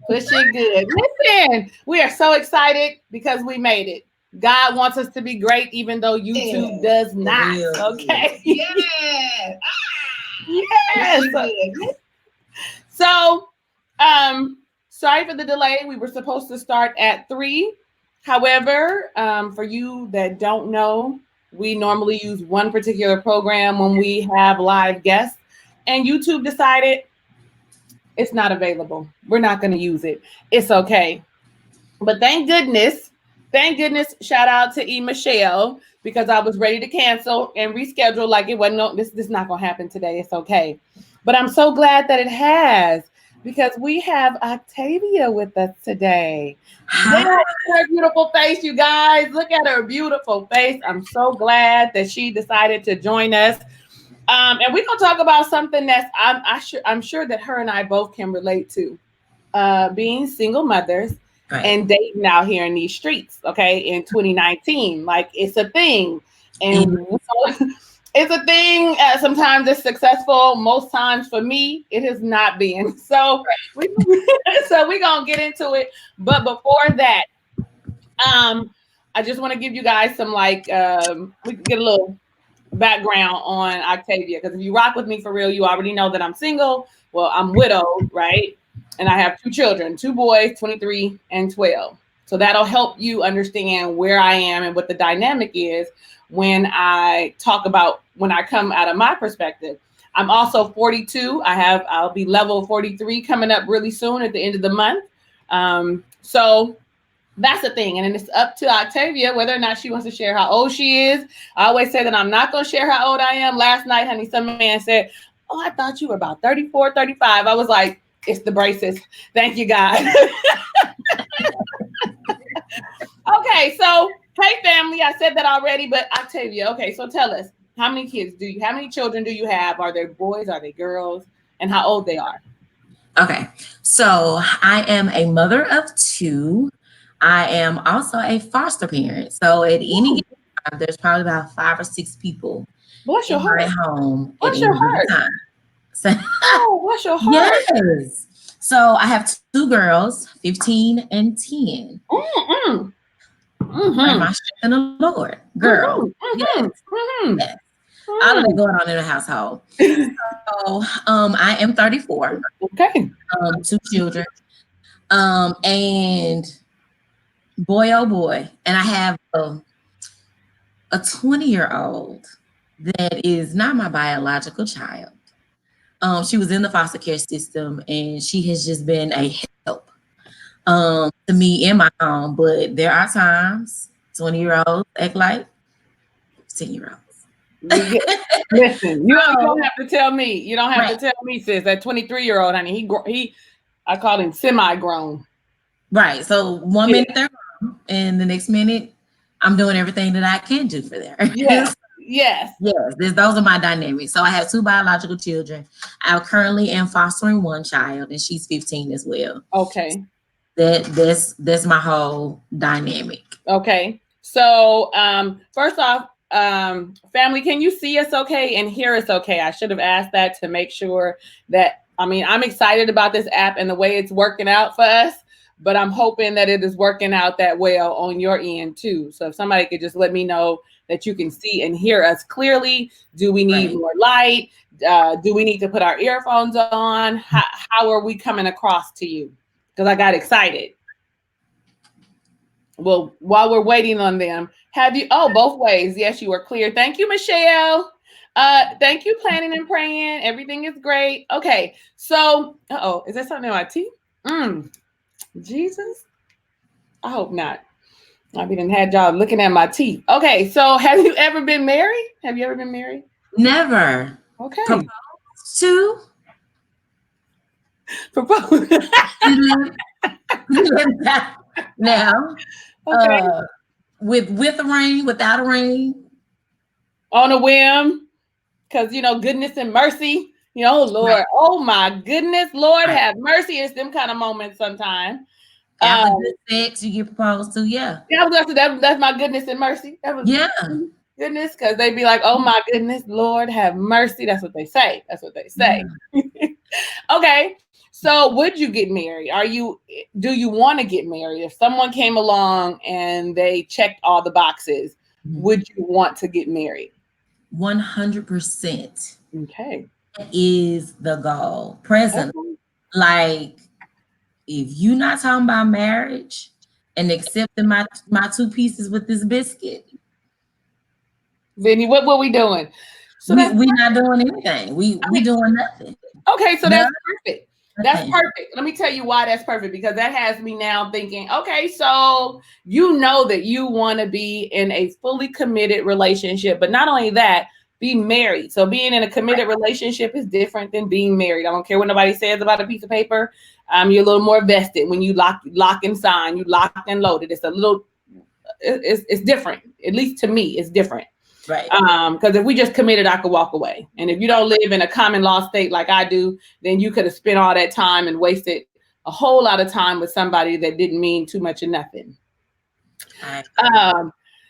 Push it good. Listen, we are so excited because we made it. God wants us to be great, even though YouTube does not. Okay. Yeah. Yes. So, sorry for the delay. We were supposed to start at 3. However, for you that don't know, we normally use one particular program when we have live guests, and YouTube decided it's not available. We're not going to use it. It's okay. But thank goodness, shout out to E. Michelle, because I was ready to cancel and reschedule. Like it wasn't, no, this is not going to happen today. It's okay. But I'm so glad that it has, because we have Octavia with us today. Look at her beautiful face, you guys. Look at her beautiful face. I'm so glad that she decided to join us. And we're going to talk about something that's I'm sure that her and I both can relate to. Being single mothers. Right. And dating out here in these streets, okay, in 2019. Like, it's a thing. And it's a thing. Sometimes it's successful. Most times for me, it has not been. So we're going to get into it. But before that, I just want to give you guys some, we can get a little background on Octavia. Because if you rock with me for real, you already know that I'm single. Well, I'm widowed, right? And I have 2 children, 2 boys, 23 and 12. So that'll help you understand where I am and what the dynamic is when I come out of my perspective. I'm also 42. I'll be level 43 coming up really soon at the end of the month. So that's the thing. And then it's up to Octavia whether or not she wants to share how old she is. I always say that I'm not going to share how old I am. Last night, honey, some man said, "Oh, I thought you were about 34, 35. I was like, it's the braces. Thank you, God. Okay, so hey, family. I said that already, but Octavia. Okay, so tell us, how many children do you have? Are they boys? Are they girls? And how old they are? Okay, so I am a mother of 2. I am also a foster parent. So at any given time, there's probably about 5 or 6 people Bless your heart. My home. Bless your heart. So, bless your heart. Yes. So I have 2 girls, 15 and 10. Mm-hmm. And my strength in the Lord, girl. Mm-hmm. Yes. Mm-hmm. Yes. All of it going on in the household. So I am 34. Okay. 2 children. And boy, oh boy. And I have a 20-year-old that is not my biological child. She was in the foster care system, and she has just been a help to me in my home. But there are times 20-year-olds act like 10-year-olds. Listen, you don't have to tell me. You don't have to tell me, sis. That 23-year-old, honey, I call him semi-grown. Right. So one minute they're grown, and the next minute I'm doing everything that I can do for them. Yes. Those are my dynamics. So I have 2 biological children. I currently am fostering 1 child, and she's 15 as well. Okay. That's my whole dynamic. Okay. So first off, family, can you see us okay and hear us okay? I should have asked that to make sure that, I'm excited about this app and the way it's working out for us, but I'm hoping that it is working out that well on your end too. So if somebody could just let me know that you can see and hear us clearly. Do we need more light? Do we need to put our earphones on? How are we coming across to you? Because I got excited. Well, while we're waiting on them, both ways. Yes, you are clear. Thank you, Michelle. Thank you, planning and praying. Everything is great. Okay, so, is that something in my teeth? Jesus, I hope not. I've been had y'all looking at my teeth. Okay, so have you ever been married? Never. Okay. Propose. Now, okay. With a ring, without a ring, on a whim, because goodness and mercy. Lord, oh my goodness, Lord have mercy. It's them kind of moments sometimes. After good sex, you get proposed to, yeah. Yeah, that's my goodness and mercy. Goodness, because they be like, oh my goodness, Lord have mercy. That's what they say. Yeah. Okay, So would you get married? Do you want to get married? If someone came along and they checked all the boxes, would you want to get married? 100% Okay. is the goal. Present. Okay. Like, if you not talking about marriage and accepting my two pieces with this biscuit, Vinny, what we doing? So we not doing anything. We doing nothing. okay, so that's perfect. That's Nothing. perfect. Let me tell you why that's perfect, because that has me now thinking, okay, so you know that you want to be in a fully committed relationship, but not only that, be married. So being in a committed relationship is different than being married. I don't care what nobody says about a piece of paper. You're a little more vested when you lock and sign, you locked and loaded. It's a little, it's different. At least to me, it's different. Right. Because if we just committed, I could walk away. And if you don't live in a common law state like I do, then you could have spent all that time and wasted a whole lot of time with somebody that didn't mean too much of nothing.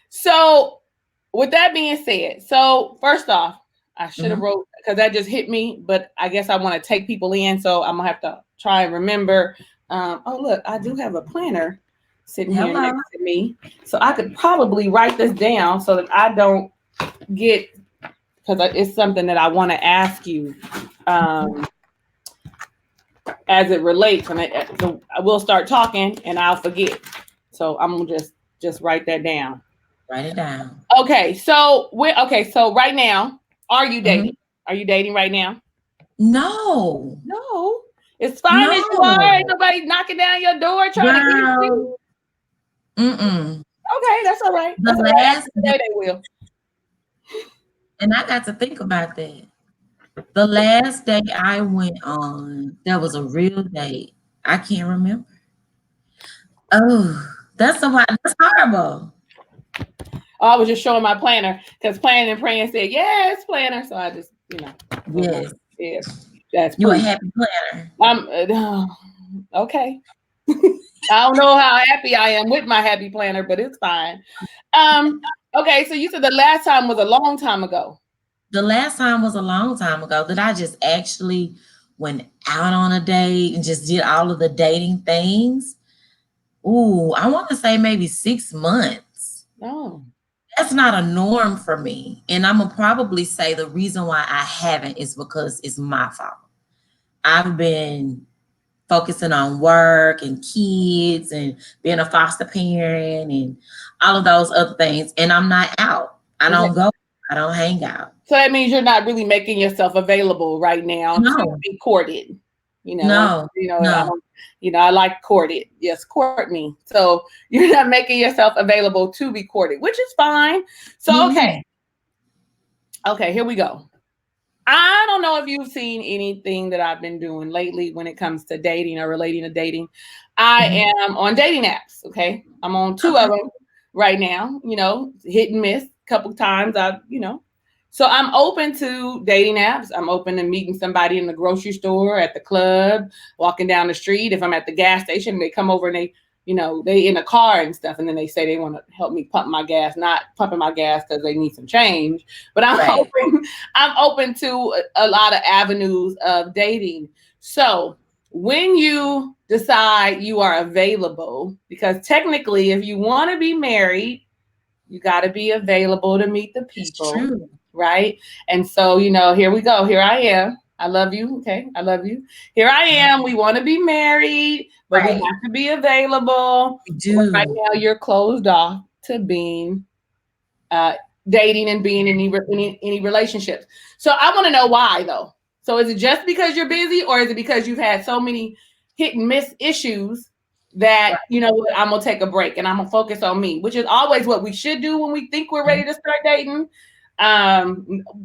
So with that being said, so first off, I should have wrote, because that just hit me, but I guess I want to take people in, so I'm gonna have to try and remember. Oh look, I do have a planner sitting here next to me, so I could probably write this down so that I don't get, because it's something that I want to ask you as it relates, and so I will start talking and I'll forget, so I'm gonna just write that down. Write it down. Okay, so so right now, are you dating? Are you dating right now? No, it's fine as you are. Ain't nobody knocking down your door trying to get you. Okay, that's all right. That's all right. They will. And I got to think about that. The last day I went on, that was a real date. I can't remember. Oh, that's horrible. Oh, I was just showing my planner, because planning and praying said yes, planner. So I just, Yes. That's you a happy planner. Okay. I don't know how happy I am with my happy planner, but it's fine. Okay, so you said the last time was a long time ago. The last time was a long time ago that I just actually went out on a date and just did all of the dating things. Ooh, I want to say maybe 6 months. Oh. That's not a norm for me. And I'm going to probably say the reason why I haven't is because it's my fault. I've been focusing on work and kids and being a foster parent and all of those other things. And I'm not out. I don't go. I don't hang out. So that means you're not really making yourself available right now to be courted. No. I like courted. Yes, court me. So you're not making yourself available to be courted, which is fine. So, okay, here we go. I don't know if you've seen anything that I've been doing lately when it comes to dating or relating to dating. I am on dating apps. Okay. I'm on 2 of them right now, hit and miss a couple of times. So I'm open to dating apps. I'm open to meeting somebody in the grocery store, at the club, walking down the street. If I'm at the gas station, they come over and they in a car and stuff, and then they say they want to help me pump my gas, not pumping my gas because they need some change. But I'm open to a lot of avenues of dating. So when you decide you are available, because technically, if you want to be married, you got to be available to meet the people, right? And so, here we go. Here I am. I love you. Okay. I love you. Here I am. We want to be married, but we have to be available. Right now, you're closed off to being dating and being in any relationships. So I want to know why, though. So is it just because you're busy, or is it because you've had so many hit and miss issues that, I'm going to take a break and I'm going to focus on me, which is always what we should do when we think we're ready to start dating.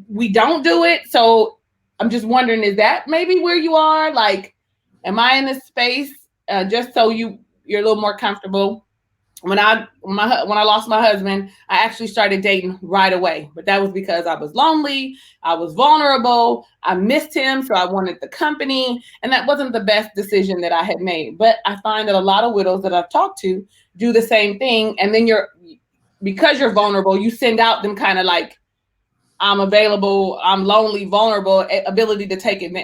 We don't do it. So I'm just wondering, is that maybe where you are? Like, am I in this space just so you're a little more comfortable? When I lost my husband, I actually started dating right away, but that was because I was lonely, I was vulnerable, I missed him, so I wanted the company, and that wasn't the best decision that I had made. But I find that a lot of widows that I've talked to do the same thing, and then because you're vulnerable, you send out them kind of like, I'm available, I'm lonely, vulnerable, ability to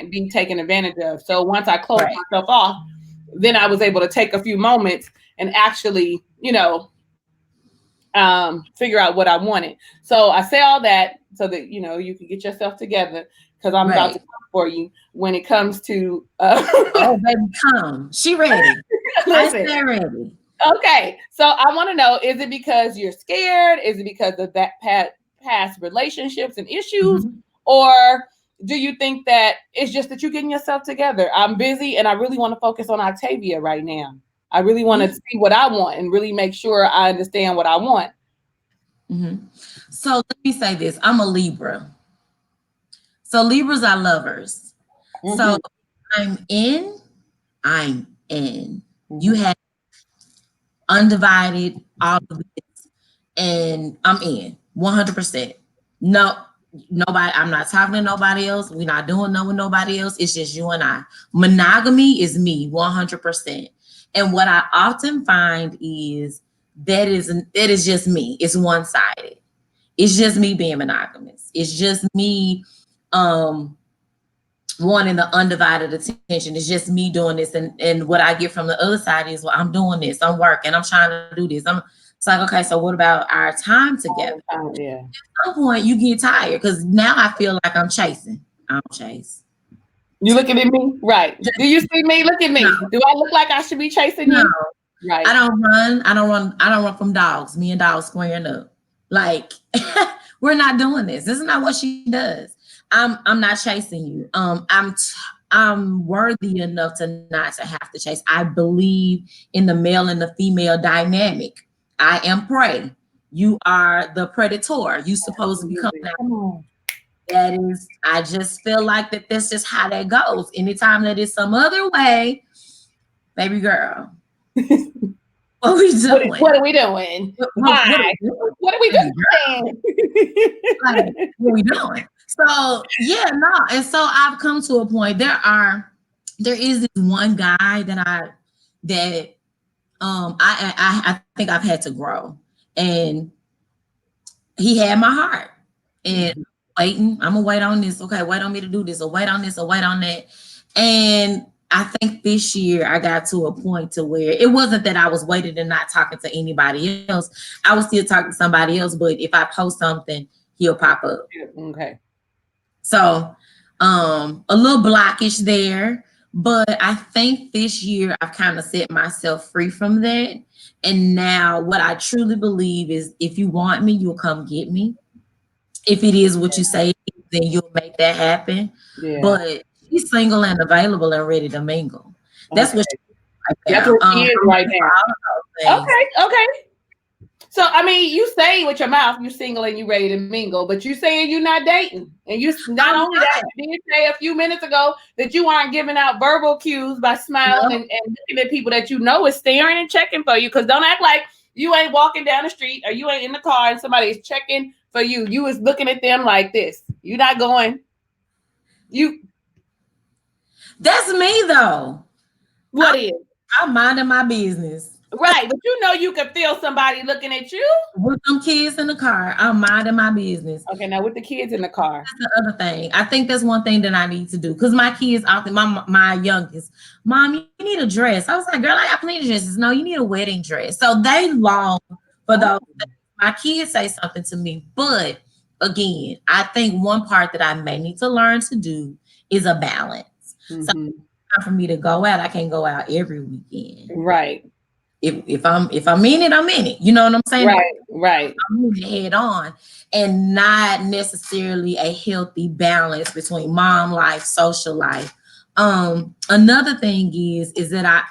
be taken advantage of. So once I closed myself off, then I was able to take a few moments and actually, figure out what I wanted. So I say all that so that you can get yourself together, because I'm about to come for you when it comes to. Oh, baby, come. She ready. Listen, I ready. Okay, so I want to know: is it because you're scared? Is it because of that past relationships and issues, or do you think that it's just that you're getting yourself together? I'm busy, and I really want to focus on Octavia right now. I really want to see what I want and really make sure I understand what I want. So let me say this. I'm a Libra. So Libras are lovers. So I'm in. You have undivided, all of this, and I'm in 100%. No, nobody, I'm not talking to nobody else. We're not doing no with nobody else. It's just you and I. Monogamy is me 100%. And what I often find is it is just me. It's one-sided. It's just me being monogamous. It's just me wanting the undivided attention. It's just me doing this. And what I get from the other side is, well, I'm doing this. I'm working. I'm trying to do this. It's like, okay, so what about our time together? Yeah. At some point, you get tired because now I feel like I'm chasing. I don't chase. You looking at me? Right. Do you see me? Look at me. No. Do I look like I should be chasing you? Right. I don't run from dogs. Me and dogs squaring up. Like, we're not doing this. This is not what she does. I'm not chasing you. I'm worthy enough to not to have to chase. I believe in the male and the female dynamic. I am prey. You are the predator. You supposed to be coming out. That is, I just feel like that's just how that goes. Anytime that is some other way, baby girl. What are we doing? What are we doing? Why? What are we doing? Like, what are we doing? So yeah, no. And so I've come to a point. There is this one guy that I think I've had to grow, and he had my heart. And I'm gonna wait on this. Okay, wait on me to do this, or wait on this, or wait on that. And I think this year I got to a point to where it wasn't that I was waiting and not talking to anybody else. I was still talking to somebody else, but if I post something, he'll pop up. Okay. So a little blockish there, but I think this year I've kind of set myself free from that. And now what I truly believe is, if you want me, you'll come get me. If it is what you say, then you'll make that happen. Yeah. But she's single and available and ready to mingle. That's what that's what she is right now. Okay. So I mean, you say with your mouth you single and you ready to mingle, but you saying you're not dating. And you not only that, you did say a few minutes ago that you aren't giving out verbal cues by smiling and looking at people that you know is staring and checking for you. Because don't act like you ain't walking down the street or you ain't in the car and somebody is checking for you. You was looking at them like this. You're not going. That's me though. What is? I'm minding my business. Right, but you know you can feel somebody looking at you. With them kids in the car, I'm minding my business. Okay, now with the kids in the car. That's the other thing. I think that's one thing that I need to do. Because my kids often, my youngest, Mom, you need a dress. I was like, girl, I got plenty of dresses. No, you need a wedding dress. So they long for those. My kids say something to me. But again, I think one part that I may need to learn to do is a balance. So for me to go out, I can't go out every weekend. Right. If I'm in it, I'm in it. You know what I'm saying? Right. I'm moving head on, and not necessarily a healthy balance between mom life, social life. Another thing is that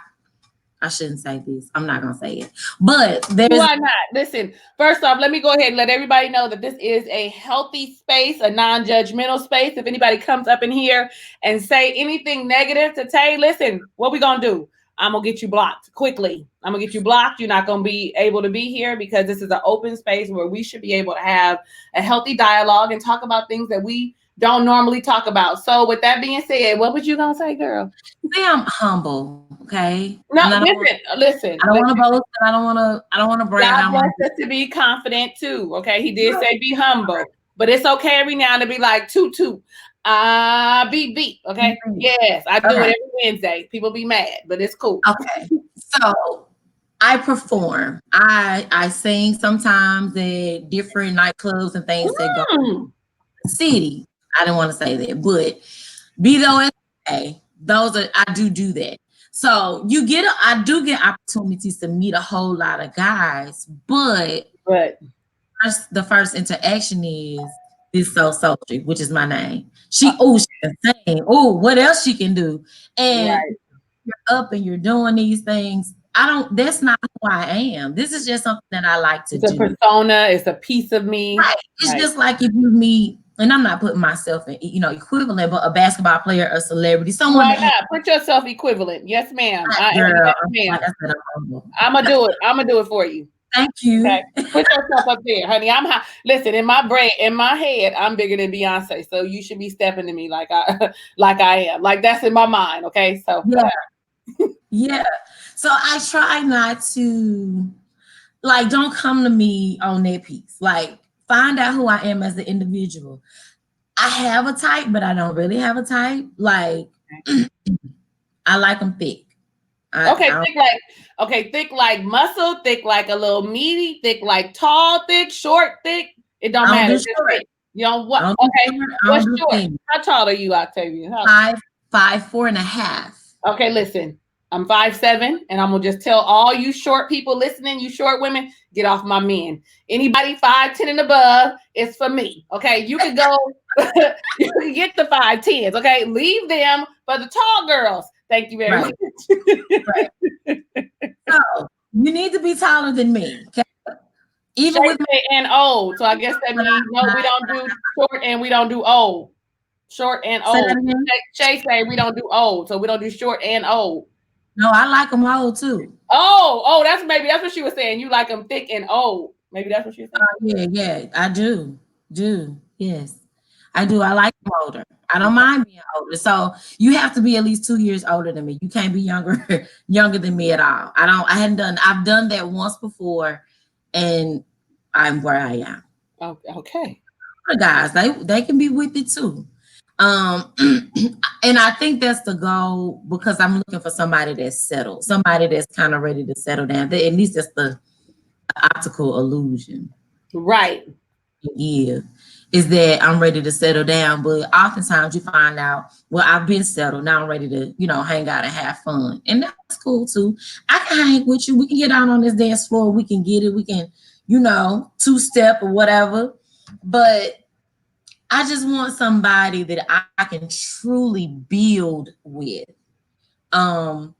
I shouldn't say this. I'm not gonna say it, but why not? Listen, first off, let me go ahead and let everybody know that this is a healthy space, a non-judgmental space. If anybody comes up in here and say anything negative to Tay, listen, what we gonna do? I'm gonna get you blocked quickly. I'm gonna get you blocked. You're not gonna be able to be here, because this is an open space where we should be able to have a healthy dialogue and talk about things that we don't normally talk about. So with that being said, what was you gonna say, girl? I'm humble, okay? No, listen. I don't want to boast. I don't want to brag. God wants us to be confident too, okay? He did say be humble. But it's okay every now and to be like toot toot. Beep beep. Okay. Yes, I do it Okay. every Wednesday. People be mad, but it's cool. Okay. So I perform. I sing sometimes at different nightclubs and things that go Mm, city. I didn't want to say that, but be though as it may, those are I do that. So I do get opportunities to meet a whole lot of guys, but but the first interaction is this so sultry, which is my name. uh, She can sing. Oh, what else she can do? And right. you're up and you're doing these things. That's not who I am. This is just something that I like to It's a do. persona, it's a piece of me. Right. It's Right. just like if you meet, and I'm not putting myself in, equivalent, but a basketball player, a celebrity, someone Why that has not? Put yourself equivalent. Yes, ma'am. I am. girl. Yes, Like ma'am. I said, I'm humble. I'm gonna do it. I'm gonna do it for you. Thank Okay. you. Put yourself up there, honey. I'm high. Listen, in my brain, in my head, I'm bigger than Beyonce. So you should be stepping to me like I like I am. Like that's in my mind. Okay. So go Yeah, ahead. yeah. So I try not to like don't come to me on that piece. Like find out who I am as an individual. I have a type, but I don't really have a type. Like I like them thick. Okay, I thick like muscle, thick like a little meaty, thick like tall, thick, short, thick. It don't don't matter. do It's just short. thick. You know I what? don't do Okay. short. I What's don't do short? thin. How tall are you, Octavia? Five, 4.5. Okay, listen. I'm 5'7", and I'm gonna just tell all you short people listening, you short women, get off my men. Anybody 5'10" and above is for me. Okay, you can go, you can get the 5'10s. Okay, leave them for the tall girls. Thank you very Right. much. Right. So you need to be taller than me. Okay? Even with Shay and old. So I guess that means no, we don't do short and we don't do old. Short and say old. that again. Shay say we don't do old, so we don't do short and old. No, I like them old too. Oh, that's what she was saying. You like them thick and old. Maybe that's what she was saying. Yeah, I do. Yes. I do. I like them older. I don't mind being older. So you have to be at least 2 years older than me. You can't be younger than me at all. I've done that once before and I'm where I am. Okay. The guys, they can be with it too. Um, and I think that's the goal because I'm looking for somebody that's settled, somebody that's kind of ready to settle down. At least that's the optical illusion. Right. Yeah, is that I'm ready to settle down, but oftentimes you find out, well, I've been settled. Now I'm ready to, hang out and have fun, and that's cool too. I can hang with you. We can get out on this dance floor. We can get it. We can, two-step or whatever. But I just want somebody that I can truly build with. Um,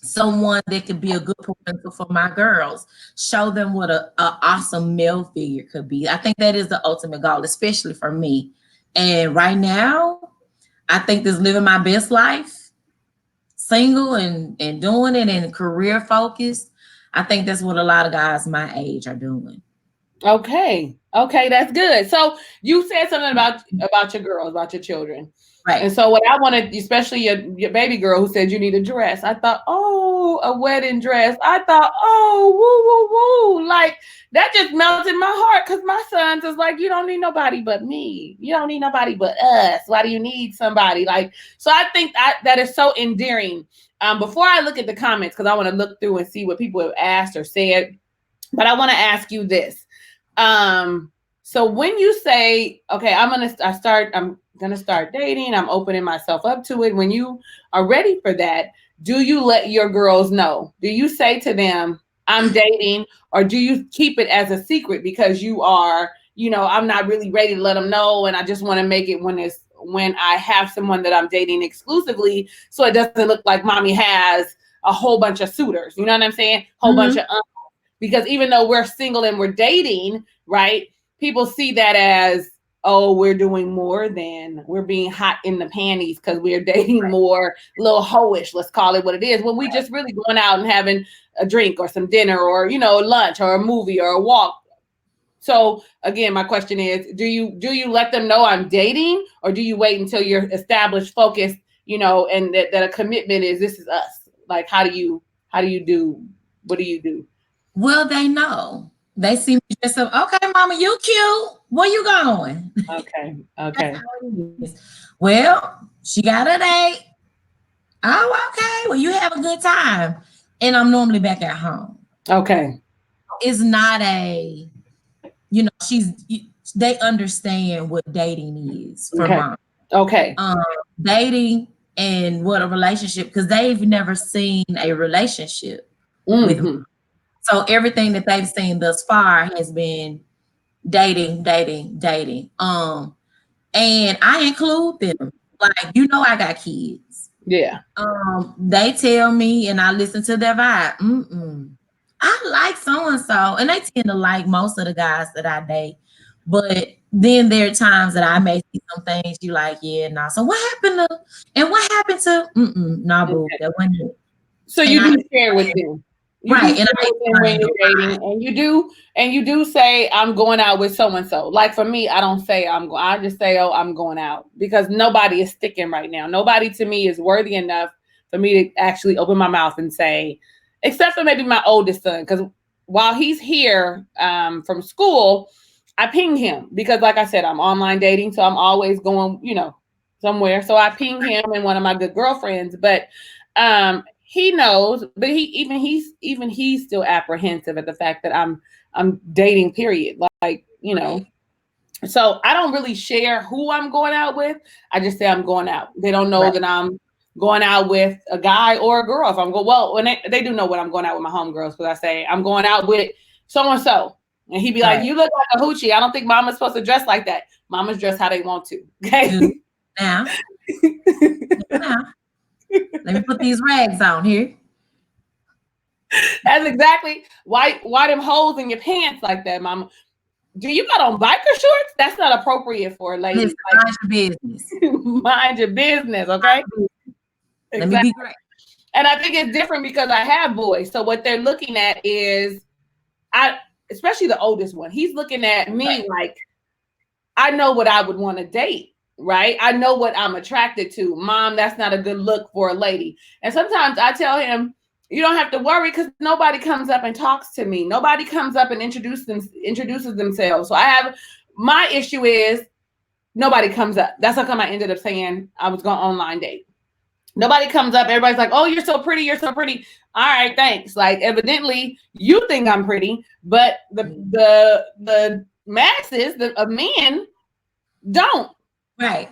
Someone that could be a good parental for my girls. Show them what a awesome male figure could be. I think that is the ultimate goal, especially for me. And right now, I think this living my best life, single and doing it and career focused. I think that's what a lot of guys my age are doing. Okay. Okay, that's good. So you said something about your girls, about your children. Right. And so what I wanted, especially your baby girl who said you need a dress, I thought, oh, a wedding dress. I thought, oh, woo, woo, woo. Like that just melted my heart because my son's is like, you don't need nobody but me. You don't need nobody but us. Why do you need somebody? Like, so I think that is so endearing. Before I look at the comments, because I want to look through and see what people have asked or said, but I want to ask you this. So when you say, okay, I'm gonna start dating, I'm opening myself up to it. When you are ready for that, do you let your girls know? Do you say to them, I'm dating, or do you keep it as a secret because you are, I'm not really ready to let them know, and I just want to make it when I have someone that I'm dating exclusively, so it doesn't look like mommy has a whole bunch of suitors. You know what I'm saying? Whole bunch of because even though we're single and we're dating, right? People see that as, oh, we're doing more than we're being hot in the panties because we're dating more, a little hoish, let's call it what it is, when we just really going out and having a drink or some dinner or, lunch or a movie or a walk. So again, my question is, do you let them know I'm dating, or do you wait until you're established, focused, and that a commitment is, this is us? Like, what do you do? Well, they know. They see me dress up. Okay, mama, you cute. Where you going? Okay. That's Okay. how it is. Well, she got a date. Oh, okay. Well, you have a good time. And I'm normally back at home. Okay. It's not a, she's they understand what dating is for Okay. mom. Okay. Um, Dating and what a relationship, because they've never seen a relationship with me. Mm-hmm. So everything that they've seen thus far has been dating, dating, dating. And I include them. Like, I got kids. Yeah. They tell me and I listen to their vibe. I like so and so, and they tend to like most of the guys that I date. But then there are times that I may see some things you like, yeah, nah. So what happened to, and what happened to, nah, boo, Okay. that wasn't it. So And you I do share with them. You do right, and share I with them when explained you're dating, and you do say, "I'm going out with so and so." Like for me, I don't say I'm going. I just say, "Oh, I'm going out," because nobody is sticking right now. Nobody to me is worthy enough for me to actually open my mouth and say, except for maybe my oldest son, because while he's here from school, I ping him because, like I said, I'm online dating, so I'm always going, somewhere. So I ping him and one of my good girlfriends, but he knows, but he's still apprehensive at the fact that I'm dating, period. Like, right, so I don't really share who I'm going out with. I just say I'm going out. They don't know right, that I'm going out with a guy or a girl. If I'm going, well, when they do know when I'm going out with my homegirls, because I say I'm going out with so and so. And he'd be like, right. "You look like a hoochie. I don't think mama's supposed to dress like that. Mama's dress how they want to." Okay. Do now, now. Let me put these rags on here. That's exactly why them holes in your pants like that, mama. Do you got on biker shorts? That's not appropriate for a lady. Listen, mind your business. Like, mind your business, okay? Let me be Exactly. great. And I think it's different because I have boys. So what they're looking at is I especially the oldest one, he's looking at me like I know what I would want to date, right? I know what I'm attracted to. Mom, that's not a good look for a lady. And sometimes I tell him, you don't have to worry because nobody comes up and talks to me. Nobody comes up and introduces themselves. So I have my issue is nobody comes up. That's how come I ended up saying I was going online date. Nobody comes up. Everybody's like, "Oh, you're so pretty. You're so pretty." All right, thanks. Like, evidently, you think I'm pretty, but the masses of men don't. Right.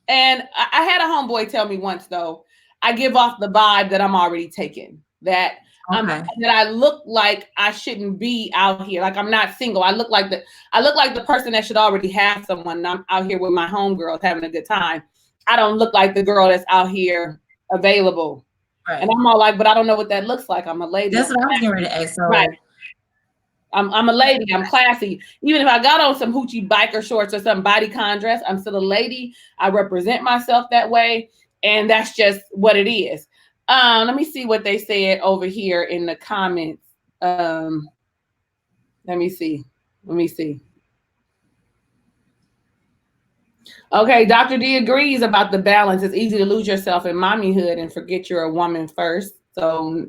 And I had a homeboy tell me once though, I give off the vibe that I'm already taken. Okay. That I look like I shouldn't be out here. Like I'm not single. I look like the person that should already have someone. And I'm out here with my homegirls having a good time. I don't look like the girl that's out here available. Right. And I'm all like, but I don't know what that looks like. I'm a lady. That's what I was getting ready to ask. Right. So I'm a lady. I'm classy. Even if I got on some hoochie biker shorts or some bodycon dress, I'm still a lady. I represent myself that way, and that's just what it is. Let me see what they said over here in the comments. Let me see. Let me see. Okay, Dr. D agrees about the balance. It's easy to lose yourself in mommyhood and forget you're a woman first. So,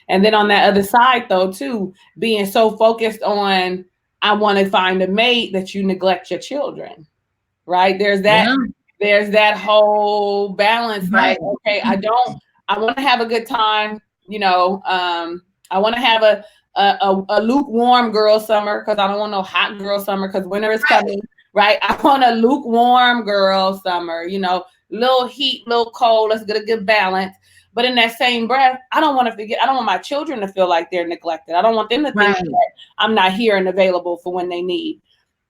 and then on that other side, though, too, being so focused on, I want to find a mate that you neglect your children, right? yeah. There's that whole balance. Right. Like, okay, I want to have a good time, I want to have a lukewarm girl summer because I don't want no hot girl summer because winter is coming. Right. I want a lukewarm girl summer, little heat, little cold. Let's get a good balance. But in that same breath, I don't want my children to feel like they're neglected. I don't want them to think Right. that I'm not here and available for when they need.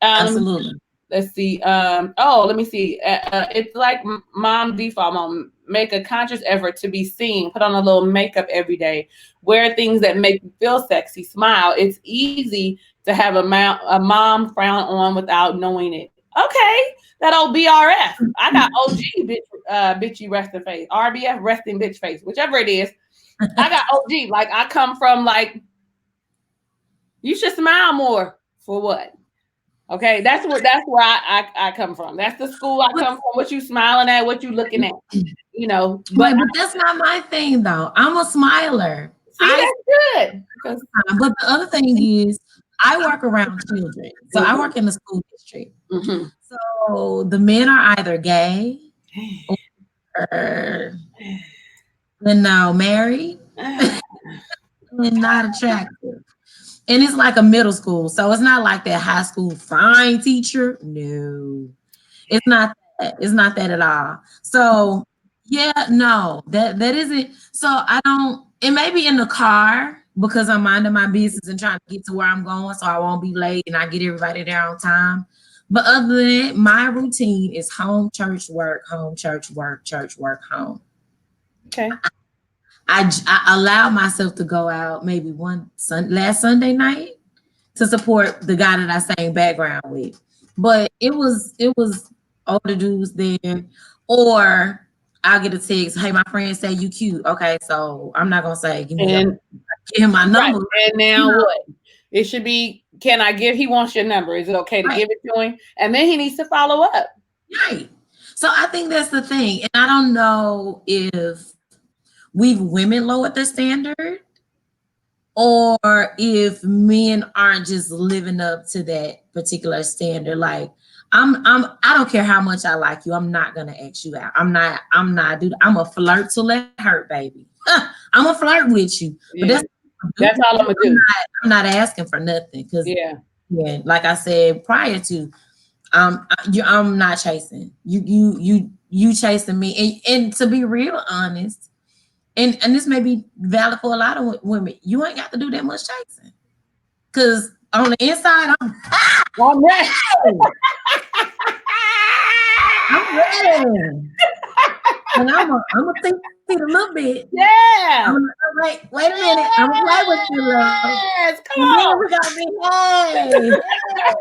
Absolutely. Let's see. Let me see. It's like mom default mom. Make a conscious effort to be seen. Put on a little makeup every day. Wear things that make you feel sexy. Smile. It's easy to have a mom frown on without knowing it. Okay, that old BRF. I got OG bitchy resting face. RBF resting bitch face. Whichever it is. I got OG. Like I come from like. You should smile more. For what? Okay, that's where I come from. That's the school I come from. What you smiling at? What you looking at? But But that's not my thing though. I'm a smiler. see, that's good. But the other thing is, I work around children. So I work in the school district. Mm-hmm. So the men are either gay or they're now married and not attractive. And it's like a middle school. So it's not like that high school fine teacher. No. It's not that. It's not that at all. So yeah, no, that isn't. So I don't. It may be in the car because I'm minding my business and trying to get to where I'm going, so I won't be late and I get everybody there on time. But other than that, my routine is home, church, work, home, church, work, home. Okay. I allowed myself to go out maybe last Sunday night to support the guy that I sang background with. But it was older dudes there, or I'll get a text, hey, my friend say you cute. Okay, so I'm not gonna say And give him my right. number. And now what? It should be, can I give, he wants your number. Is it okay to Right. give it to him? And then he needs to follow up. Right. So I think that's the thing. And I don't know if we've women lowered the standard or if men aren't just living up to that particular standard. Like I don't care how much I like you, I'm not gonna ask you out. Dude, I'm a flirt till it hurt, baby. I'm a flirt with you. But Yeah. That's all I'm gonna do. I'm not asking for nothing because Yeah. like I said prior to, I'm not chasing you chasing me, and to be real honest, and this may be valid for a lot of women, you ain't got to do that much chasing because on the inside I'm ready. I'm ready, and I'm gonna think a little bit. Yeah. Wait a minute, I'm gonna play with you, love. Yes. Come And then on. we gotta be,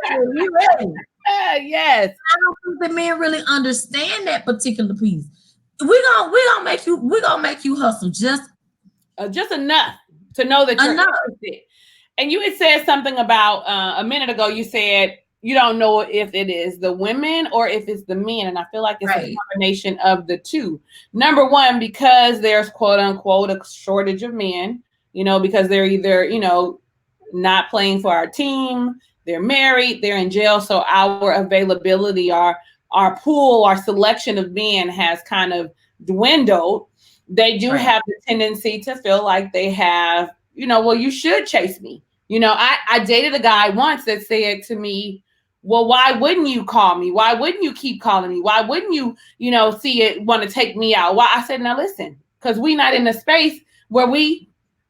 hey, we ready. Yes. I don't think the men really understand that particular piece. We gonna make you hustle Just enough to know that you're enough. interested. And you had said something about a minute ago. You said you don't know if it is the women or if it's the men, and I feel like it's Right. a combination of the two. Number one, because there's quote unquote a shortage of men. Because they're either not playing for our team, they're married, they're in jail, so our availability, our pool, our selection of men has kind of dwindled. They do Right. have the tendency to feel like they have, well, you should chase me. I dated a guy once that said to me, well, why wouldn't you call me? Why wouldn't you keep calling me? Why wouldn't you, see it, want to take me out? Why? I said, now listen, because we not in a space where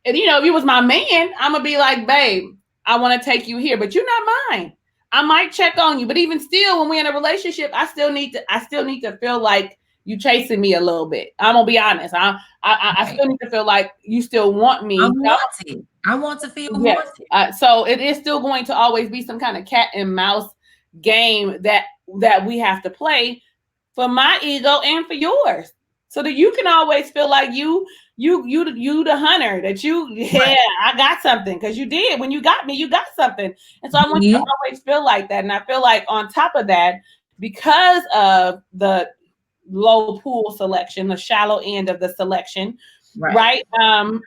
and if you was my man, I'm going to be like, babe, I want to take you here, but you're not mine. I might check on you, but even still, when we're in a relationship, I still need to feel like you chasing me a little bit. I'm gonna be honest. I still need to feel like you still want me. I want to feel yes. wanted. So it is still going to always be some kind of cat and mouse game that we have to play for my ego and for yours, so that you can always feel like you the hunter, that I got something, because you did. When you got me, you got something. And so I want you to always feel like that. And I feel like on top of that, because of the low pool selection, the shallow end of the selection, right?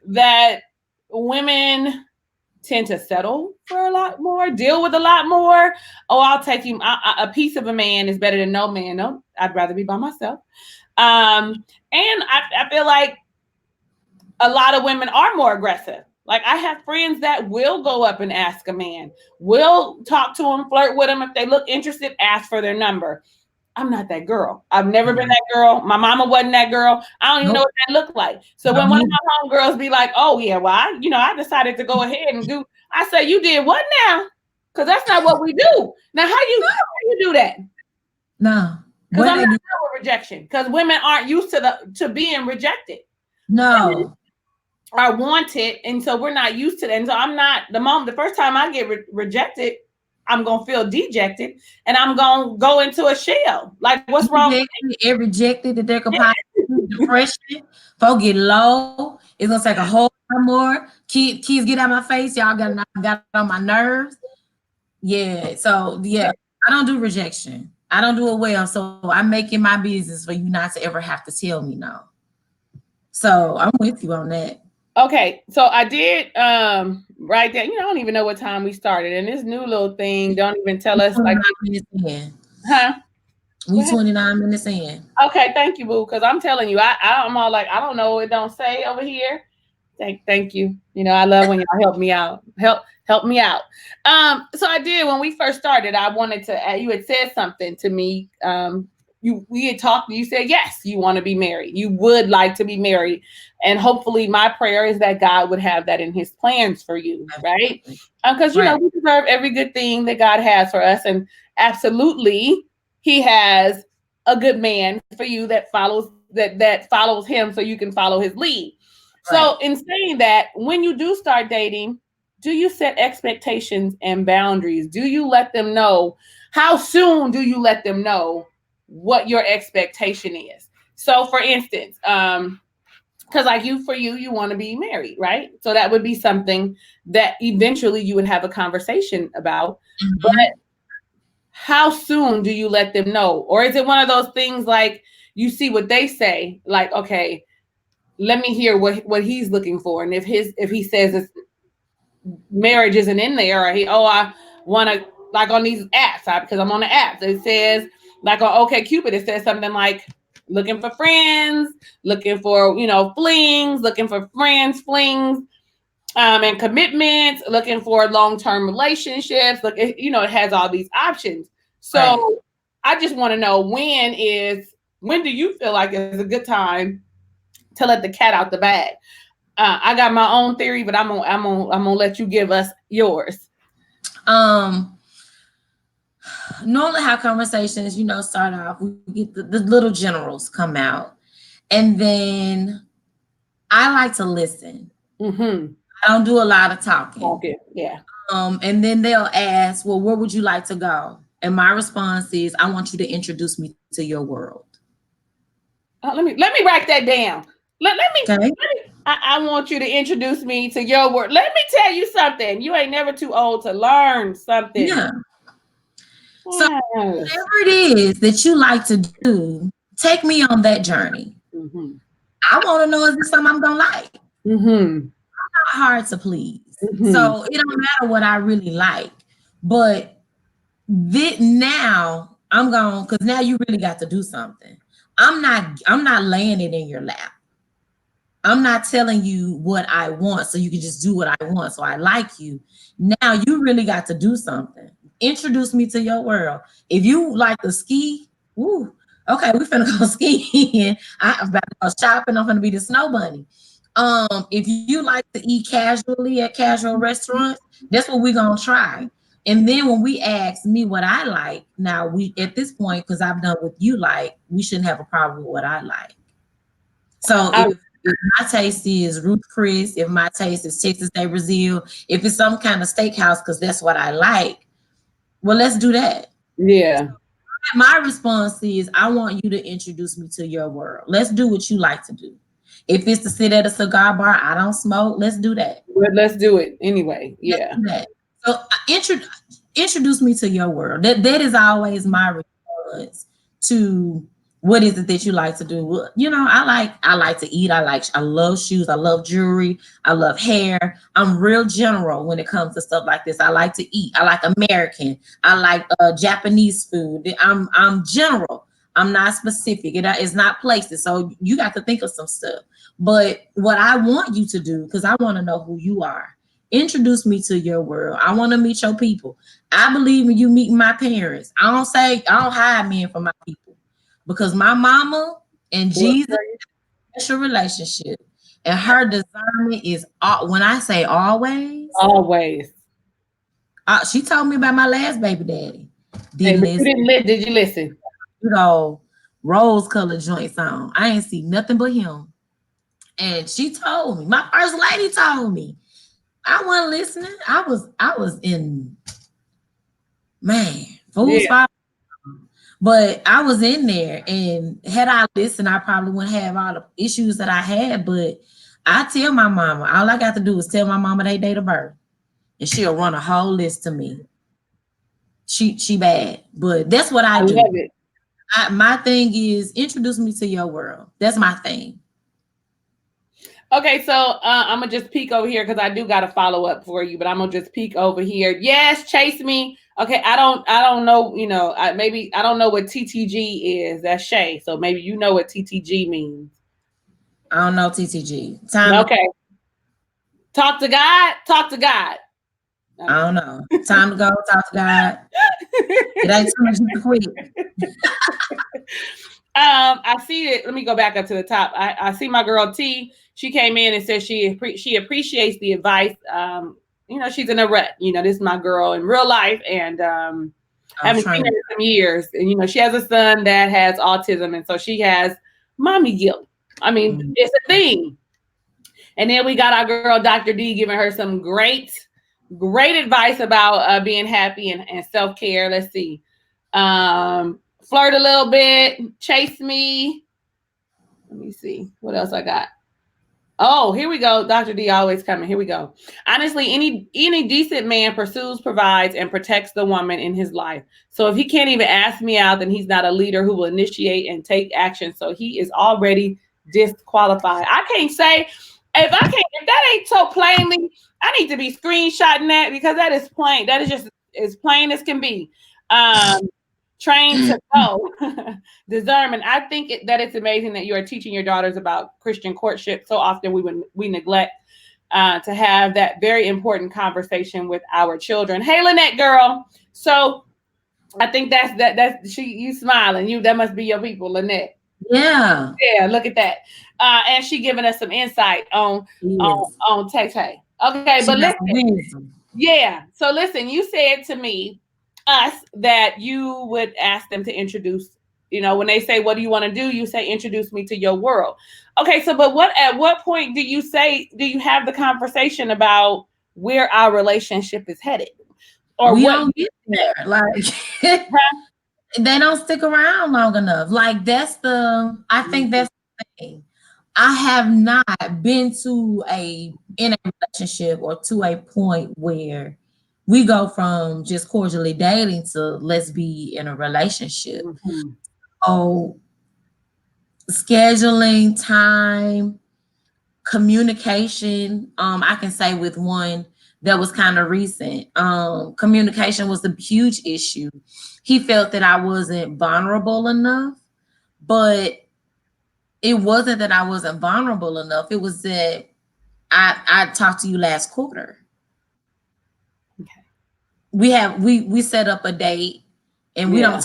That women tend to settle for a lot more, deal with a lot more. Oh, I'll take you. A piece of a man is better than no man. No, I'd rather be by myself. And I feel like a lot of women are more aggressive. Like, I have friends that will go up and ask a man, will talk to him, flirt with him. If they look interested, ask for their number. I'm not that girl. I've never been that girl. My mama wasn't that girl. I don't even know what that looked like. So when one of my homegirls be like, oh yeah, well, I decided to go ahead and do, I say, you did what now? Because that's not what we do. Now, how you do that? No. Because I'm not with rejection. Because women aren't used to being rejected. No. Women are wanted, and so we're not used to that. And so I'm not, the first time I get rejected, I'm gonna feel dejected, and I'm gonna go into a shell. Like, what's wrong? Rejected that there could possibly depression. Folk get low. It's gonna take a whole lot more. Kids get out of my face. Y'all got on my nerves. Yeah. So yeah, I don't do rejection. I don't do it well. So I'm making my business for you not to ever have to tell me no. So I'm with you on that. Okay, so I did write that. I don't even know what time we started, and this new little thing don't even tell us like, 29 minutes in. huh? We 29 minutes in. Okay, thank you, boo. Because I'm telling you, I'm all like, I don't know, it don't say over here. Thank you. I love when y'all help me out. Help me out. So I did when we first started. I wanted to. You had said something to me. We had talked. You said yes, you want to be married. You would like to be married, and hopefully, my prayer is that God would have that in His plans for you, right? Because Right. we deserve every good thing that God has for us, and absolutely, He has a good man for you that follows Him, so you can follow His lead. So, in saying that, when you do start dating, do you set expectations and boundaries? Do you let them know? How soon do you let them know what your expectation is? So, for instance, because like you want to be married, right? So that would be something that eventually you would have a conversation about. Mm-hmm. But how soon do you let them know? Or is it one of those things like you see what they say, like, okay, let me hear what he's looking for, and if he says it's, marriage isn't in there, or I want to, like on these apps, because I'm on the apps, it says like on OK Cupid, it says something like looking for friends, looking for flings, looking for friends, flings, and commitments, looking for long-term relationships. Look, it has all these options. So Right. I just want to know when do you feel like it's a good time to let the cat out the bag? I got my own theory, but I'm gonna let you give us yours. Normally how conversations, start off, we get the little generals come out, and then I like to listen. Mm-hmm. I don't do a lot of talking. Okay. Yeah. And then they'll ask, well, where would you like to go? And my response is, I want you to introduce me to your world. Let me write that down. Okay. I want you to introduce me to your world. Let me tell you something. You ain't never too old to learn something. Yeah. So Yes. whatever it is that you like to do, take me on that journey. Mm-hmm. I want to know, is this something I'm gonna like? Mm-hmm. Not hard to please. Mm-hmm. So it don't matter what I really like, but now I'm going, because now you really got to do something. I'm not laying it in your lap. I'm not telling you what I want so you can just do what I want. So I like you. Now you really got to do something. Introduce me to your world. If you like to ski, woo, okay, we finna go skiing. I'm about to go shopping. I'm gonna be the snow bunny. If you like to eat casually at casual restaurants, that's what we're gonna try. And then when we ask me what I like, now we at this point, because I've done what you like, we shouldn't have a problem with what I like. So if my taste is Ruth Chris, if my taste is Texas Day Brazil, if it's some kind of steakhouse, because that's what I like, well, let's do that. Yeah. My response is, I want you to introduce me to your world. Let's do what you like to do. If it's to sit at a cigar bar, I don't smoke. Let's do that. But let's do it anyway. Yeah. That. So introduce me to your world. That is always my response to what is it that you like to do. Well, I like to eat. I love shoes. I love jewelry. I love hair. I'm real general when it comes to stuff like this. I like to eat. I like American. I like Japanese food. I'm general. I'm not specific. It's not places. So you got to think of some stuff. But what I want you to do, because I want to know who you are, introduce me to your world. I want to meet your people. I believe in you meeting my parents. I don't hide men from my people, because my mama and Jesus special relationship, and her discernment is when I say always. Always. She told me about my last baby daddy. Hey, but you didn't did you listen? Rose colored joints on. I ain't see nothing but him. And she told me, my first lady told me, I wasn't listening. I was in, man, fool's Yeah. but I was in there, and had I listened, I probably wouldn't have all the issues that I had. But I tell my mama, all I got to do is tell my mama their date of birth, and she'll run a whole list to me. She bad, but that's what I do. Love it. My thing is introduce me to your world. That's my thing. Okay, so I'm gonna just peek over here because I do got a follow up for you, but I'm gonna just peek over here. Yes, chase me. Okay, I don't know. You know, maybe I don't know what TTG is. That's Shay. So maybe you know what TTG means. I don't know TTG. Time to Okay, talk to God. Talk to God. I don't know. Time to go. Talk to God. It ain't too much to quit. I see it. Let me go back up to the top. I see my girl T. She came in and said she appreciates the advice. You know, she's in a rut. You know, this is my girl in real life, and I'm haven't seen trying her in some years. And you know, she has a son that has autism, and so she has mommy guilt. I mean, to. it's a thing. And then we got our girl Dr. D giving her some great advice about being happy and self care. Let's see. Flirt a little bit, chase me. Let me see what else I got. Oh, here we go. Dr. D always coming. Here we go. Honestly, any decent man pursues, provides, and protects the woman in his life. So if he can't even ask me out, then he's not a leader who will initiate and take action. So he is already disqualified. I can't say if that ain't so plainly, I need to be screenshotting that because that is plain. That is just as plain as can be. Um, Trained to go. Discernment. I think that it's amazing that you are teaching your daughters about Christian courtship. So often we neglect to have that very important conversation with our children. Hey, Lynette, girl. So I think that's she. You smiling. That must be your people, Lynette. Yeah. Yeah, look at that. And she giving us some insight on Tay Tay. Okay, but She got listen. some wisdom. Yeah. So listen, you said to me, us, that you would ask them to introduce, you know, when they say, what do you want to do? You say, introduce me to your world. Okay. So, but at what point do you have the conversation about where our relationship is headed? Or We what? don't get there. Like they don't stick around long enough. Like I think that's the thing. I have not been in a relationship or to a point where we go from just cordially dating to let's be in a relationship. Mhm. Oh, scheduling time, communication. I can say with one that was kind of recent. Communication was a huge issue. He felt that I wasn't vulnerable enough, but it wasn't that I wasn't vulnerable enough. It was that I talked to you last quarter. Okay. We set up a date and Yeah.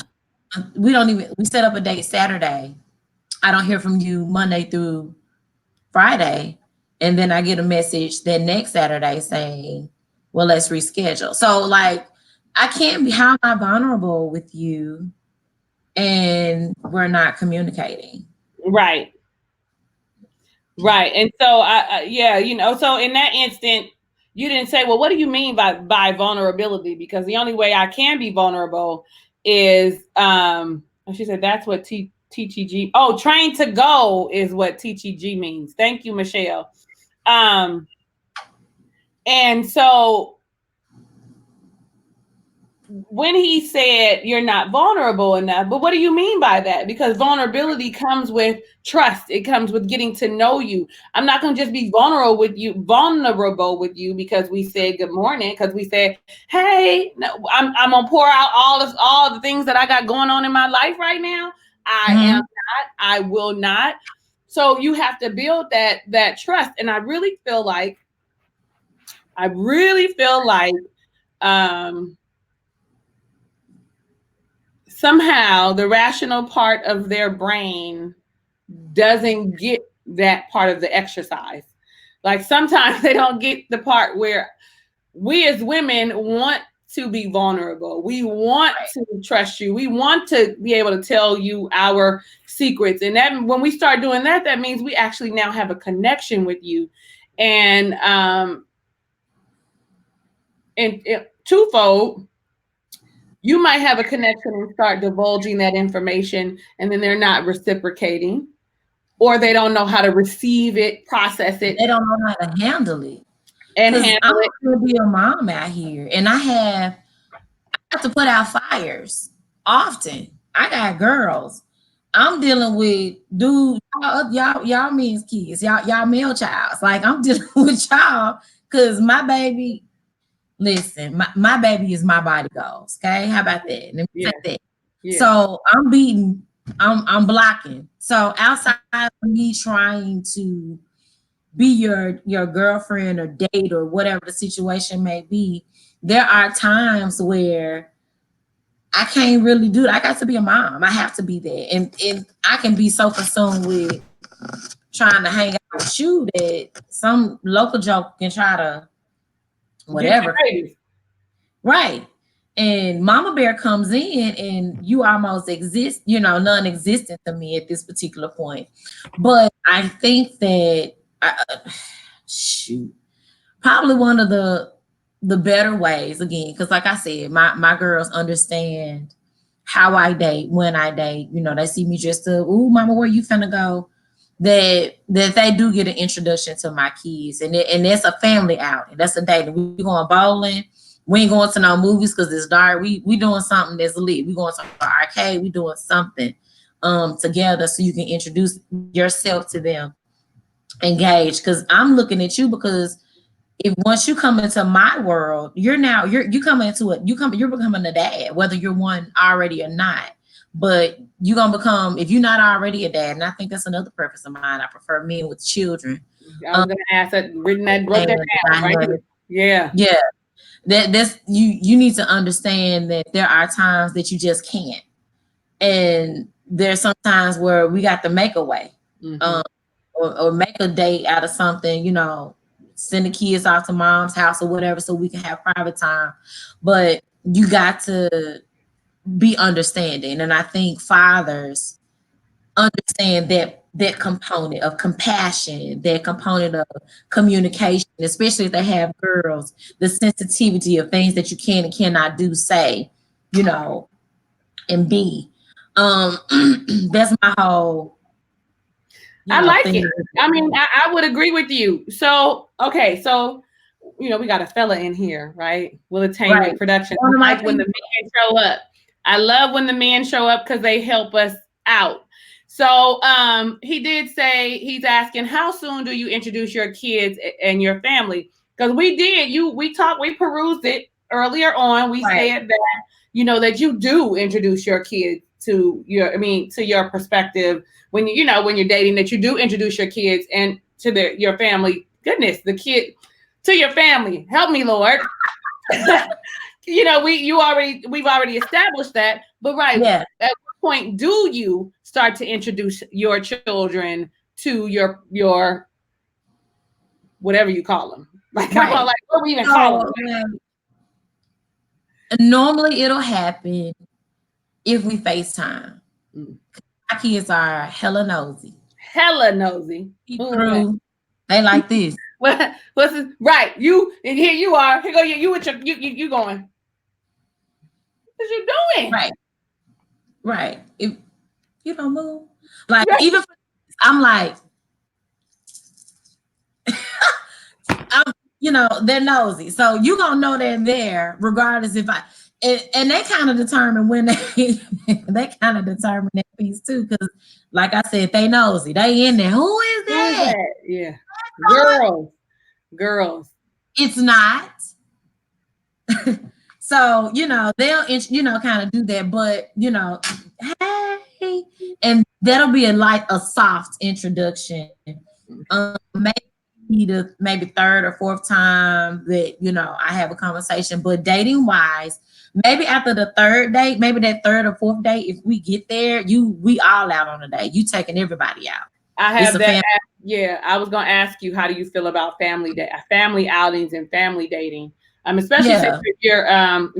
we don't even we set up a date Saturday. I don't hear from you Monday through Friday, and then I get a message that next Saturday saying, well, let's reschedule. So like I can't be how am I vulnerable with you and we're not communicating? Right. Right. And so yeah, you know, so in that instant, you didn't say, well, what do you mean by vulnerability? Because the only way I can be vulnerable is she said that's what TTG. Oh, trained to go is what TTG means. Thank you, Michelle. Um and so when he said you're not vulnerable enough, but what do you mean by that? Because vulnerability comes with trust. It comes with getting to know you. I'm not going to just be vulnerable with you because we said good morning, because we said, hey, no, I'm going to pour out all the things that I got going on in my life right now. I will not. So you have to build that trust. And I really feel like um somehow the rational part of their brain doesn't get that part of the exercise. Like sometimes they don't get the part where we as women want to be vulnerable. We want to trust you. We want to be able to tell you our secrets. And that when we start doing that, that means we actually now have a connection with you. And twofold, you might have a connection and start divulging that information, and then they're not reciprocating, or they don't know how to receive it, process it, They don't know how to handle it. and Because I'm handle it. gonna be a mom out here and I have to put out fires often. I got girls. I'm dealing with dude, y'all means kids, y'all male childs. Like I'm dealing with y'all because my baby, listen, my baby is my body goals. Okay, how about that? Let me say Yeah. that. Yeah. So I'm beating, I'm blocking. So outside of me trying to be your girlfriend or date or whatever the situation may be, there are times where I can't really do that. I got to be a mom. I have to be there. And I can be so consumed with trying to hang out with you that some local joke can try to Get your whatever. babies. Right. And Mama Bear comes in and you almost exist, non-existent to me at this particular point. But I think that shoot, probably one of the better ways again, because like I said, my girls understand how I date, when I date. They see me just ooh, mama, where you finna go? That they do get an introduction to my kids, and that's a family outing. That's a day that we going bowling. We ain't going to no movies because it's dark. We doing something that's lit. We going to the arcade. We doing something together so you can introduce yourself to them, engage. Because I'm looking at you because if once you come into my world, you're becoming a dad, whether you're one already or not. But you're gonna become, if you're not already a dad, and I think that's another purpose of mine. I prefer men with children. I was gonna ask that, wrote that down right here. Yeah. Yeah, that's you need to understand that there are times that you just can't, and there's sometimes where we got to make a way. Mm-hmm. Or make a date out of something, send the kids off to mom's house or whatever so we can have private time. But you got to be understanding. And I think fathers understand that component of compassion, that component of communication, especially if they have girls, the sensitivity of things that you can and cannot do, say, and be. That's my whole I like thing. it. I mean, I would agree with you. So, okay, so we got a fella in here, right? Will Attainment Right. Production. One of I my like when the men show up. I love when the men show up because they help us out. So he did say he's asking, how soon do you introduce your kids and your family? Because we perused it earlier on. We Right. said that, that you do introduce your kids to your perspective when when you're dating, that you do introduce your kids and to your family. Goodness, the kid to your family. Help me, Lord. We've already established that, but right. Yeah. At what point do you start to introduce your children to your whatever you call them? Like, Right. come on, like what we even call them? Normally it'll happen if we FaceTime. Mm. My kids are hella nosy. Hella nosy. Through, they like this. What's this? Right? You and here you are. Here go you with your you going. What you doing? Right. Right. If you don't move, like even I'm like, they're nosy. So you gonna know they're there regardless if I and they kind of determine when they kind of determine that piece too. Cause like I said, they nosy. They in there. Who is that? Yeah. Girls. It's not. So, they'll, kind of do that, but, hey, and that'll be a soft introduction. Maybe third or fourth time that, I have a conversation, but dating wise, maybe after the third date, maybe that third or fourth date, if we get there, we all out on a date. You taking everybody out. I have that. Yeah, I was going to ask you, how do you feel about family outings and family dating? Especially since you're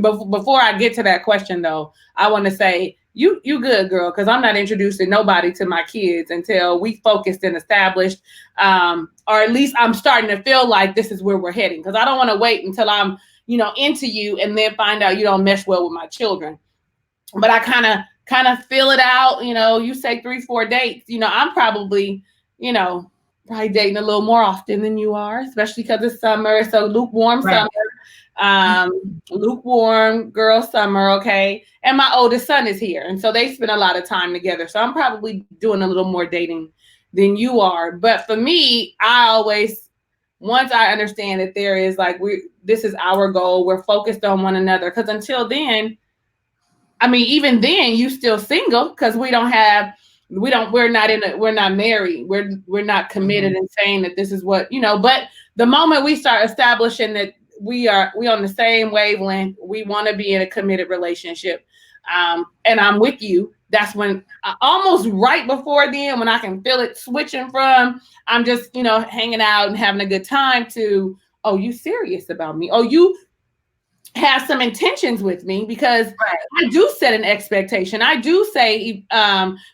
before I get to that question though, I want to say you good, girl, because I'm not introducing nobody to my kids until we focused and established, or at least I'm starting to feel like this is where we're heading. Because I don't want to wait until I'm into you and then find out you don't mesh well with my children. But I kind of feel it out. You say 3-4 dates. I'm probably probably dating a little more often than you are, especially because it's summer. It's a lukewarm summer. lukewarm girl summer, okay? And my oldest son is here. And so they spend a lot of time together. So I'm probably doing a little more dating than you are. But for me, I always, once I understand that there is like, this is our goal, we're focused on one another. Because until then, I mean, even then you still single because we're not married. We're not committed and saying that this is what, but the moment we start establishing that we on the same wavelength, we want to be in a committed relationship. And I'm with you. That's when almost right before then, when I can feel it switching from I'm just, hanging out and having a good time to, oh, you serious about me? Oh, you have some intentions with me, because I do set an expectation. I do say,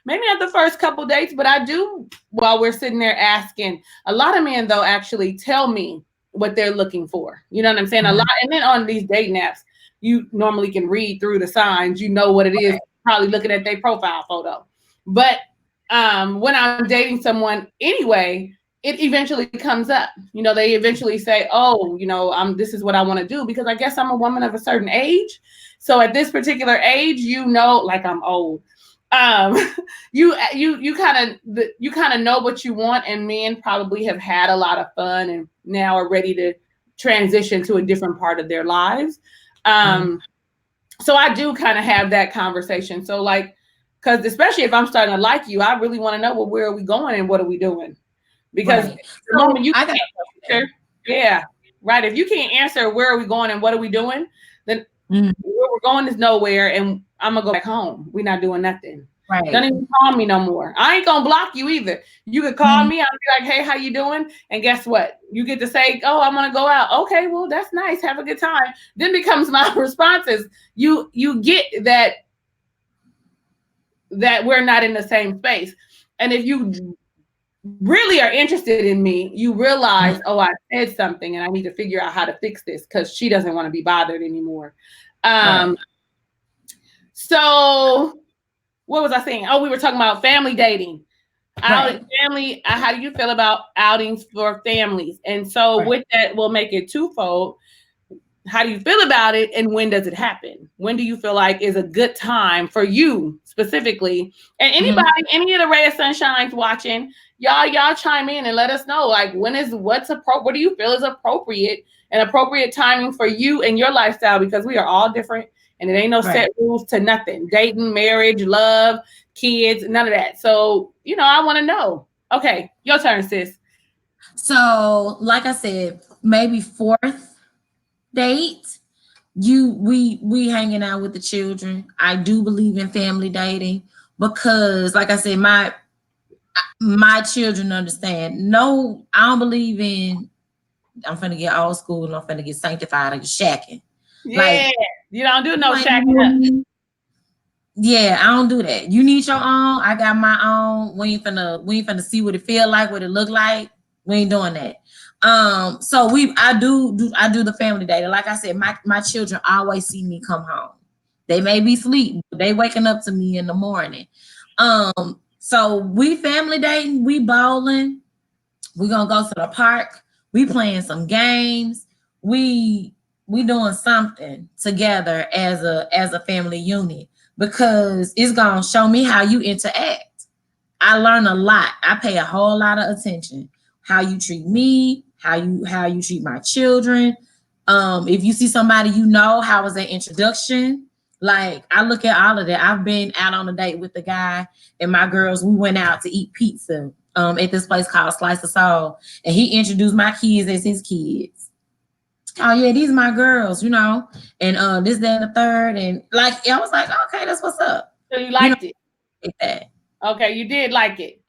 maybe not the first couple dates, but I do, while we're sitting there asking. A lot of men, though, actually tell me what they're looking for. You know what I'm saying? A lot. And then on these dating apps, you normally can read through the signs. You know what it is, probably looking at their profile photo. But when I'm dating someone anyway, it eventually comes up. They eventually say, oh, this is what I want to do, because I guess I'm a woman of a certain age. So at this particular age, like I'm old. You kind of know what you want, and men probably have had a lot of fun and now are ready to transition to a different part of their lives. So I do kind of have that conversation. So like, because especially if I'm starting to like you, I really want to know, well, where are we going and what are we doing? Because the moment you can't answer, if you can't answer where are we going and what are we doing, then where we're going is nowhere, and I'm gonna go back home. We're not doing nothing. Right. Don't even call me no more. I ain't gonna block you either. You could call me. I'll be like, hey, how you doing? And guess what? You get to say, oh, I'm gonna go out. Okay, well, that's nice. Have a good time. Then becomes my response is you get that we're not in the same space. And if you really are interested in me, you realize, oh, I said something and I need to figure out how to fix this, because she doesn't want to be bothered anymore. So what was I saying? Oh, we were talking about family dating. Family, how do you feel about outings for families? And so with that, we'll make it twofold. How do you feel about it, and when does it happen? When do you feel like is a good time for you specifically? And anybody, any of the Ray of Sunshines watching, y'all chime in and let us know, like, what do you feel is appropriate timing for you and your lifestyle? Because we are all different, and it ain't no set rules to nothing. Dating, marriage, love, kids, none of that. So, I want to know. Okay, your turn, sis. So, like I said, maybe fourth date, we hanging out with the children. I do believe in family dating because, like I said, my children understand. No, I don't believe in I'm finna get old school and I'm finna get sanctified and shacking. Yeah, you don't do no shacking. Yeah, I don't do that. You need your own. I got my own. We ain't finna see what it feel like, what it look like. We ain't doing that. So I do the family dating. Like I said, my children always see me come home. They may be asleep, but they waking up to me in the morning. So we family dating, we bowling, we gonna go to the park, we playing some games, we doing something together as a family unit, because it's gonna show me how you interact. I learn a lot. I pay a whole lot of attention. How you treat me, how you treat my children. If you see somebody how was their introduction? Like, I look at all of that. I've been out on a date with the guy and my girls. We went out to eat pizza at this place called Slice of Soul, and he introduced my kids as his kids. Oh yeah, these are my girls, and this, that, and the third, and like I was like, okay, that's what's up. So you liked it? Like that. Okay, you did like it.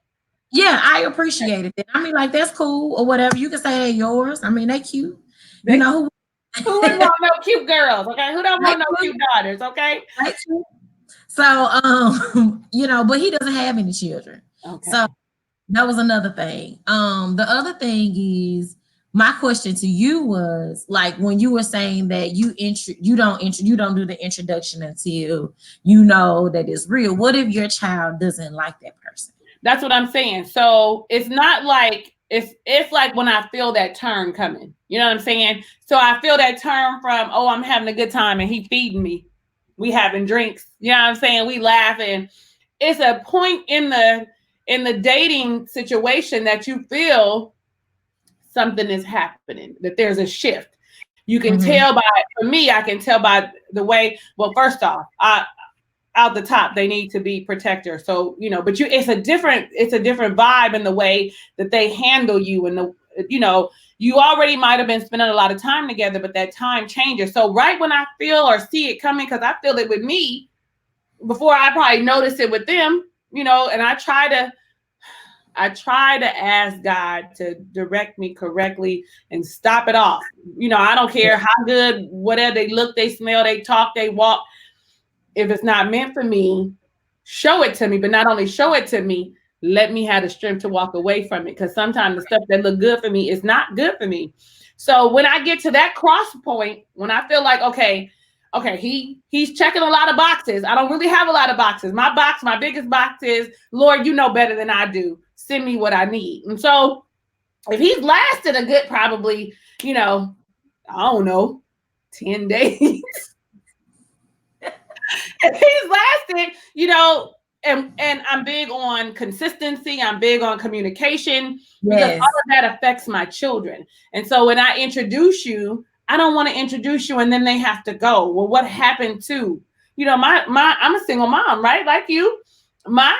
Yeah, I appreciated it. I mean, like, that's cool or whatever. You can say they're yours. I mean, they cute. Who wouldn't want no cute girls? Okay, who don't want no cute daughters? Okay. So, but he doesn't have any children. Okay. So that was another thing. The other thing is, my question to you was, like, when you were saying that you don't do the introduction until you know that it's real. What if your child doesn't like that person? That's what I'm saying. So it's not like it's like when I feel that turn coming. You know what I'm saying? So I feel that turn from, oh, I'm having a good time and he feeding me. We having drinks. You know what I'm saying? We laughing. It's a point in the dating situation that you feel something is happening, that there's a shift. You can tell by, for me, I can tell by the way, well, first off, out the top, they need to be protectors. So, you know, but it's a different vibe in the way that they handle you. And you already might have been spending a lot of time together, but that time changes. So right when I feel or see it coming, because I feel it with me before I probably notice it with them, and I try to ask God to direct me correctly and stop it off. I don't care how good, whatever they look, they smell, they talk, they walk. If it's not meant for me, show it to me. But not only show it to me, let me have the strength to walk away from it. Because sometimes the stuff that look good for me is not good for me. So when I get to that cross point, when I feel like, okay, he's checking a lot of boxes. I don't really have a lot of boxes. My biggest box is, Lord, you know better than I do. Send me what I need. And so if he's lasted a good, probably, I don't know, 10 days. If he's lasted, and I'm big on consistency. I'm big on communication because all of that affects my children. And so when I introduce you, I don't want to introduce you and then they have to go. Well, what happened to, I'm a single mom, right? Like you, my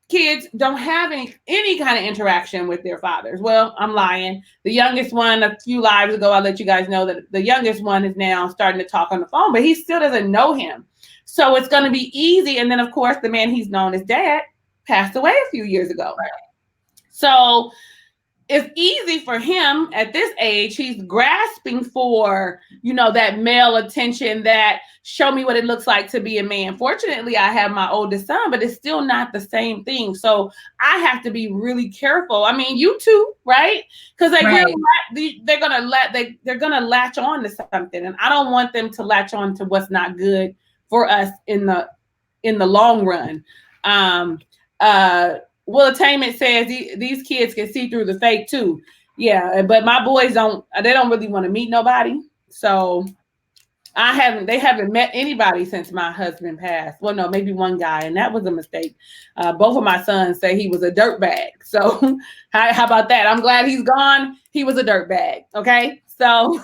kids don't have any kind of interaction with their fathers. Well, I'm lying. The youngest one, a few lives ago, I let you guys know that the youngest one is now starting to talk on the phone, but he still doesn't know him. So it's going to be easy. And then, of course, the man he's known as dad passed away a few years ago. Right. So it's easy for him at this age. He's grasping for, that male attention, that show me what it looks like to be a man. Fortunately, I have my oldest son, but it's still not the same thing. So I have to be really careful. I mean, you too, right? Because they're gonna latch on to something, and I don't want them to latch on to what's not good for us in the long run. Will Attainment says these kids can see through the fake too. Yeah, but my boys don't really want to meet nobody. So they haven't met anybody since my husband passed. Well, no, maybe one guy, and that was a mistake. Both of my sons say he was a dirtbag. So how about that? I'm glad he's gone. He was a dirtbag. Okay. So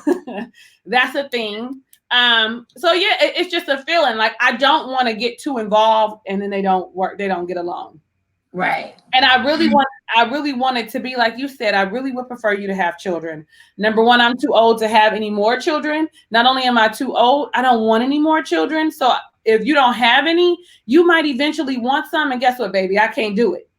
that's a thing. So yeah, it's just a feeling like I don't want to get too involved and then they don't work. They don't get along. Right. And I really want it to be like you said. I really would prefer you to have children. Number one, I'm too old to have any more children. Not only am I too old, I don't want any more children. So if you don't have any, you might eventually want some. And guess what, baby? I can't do it.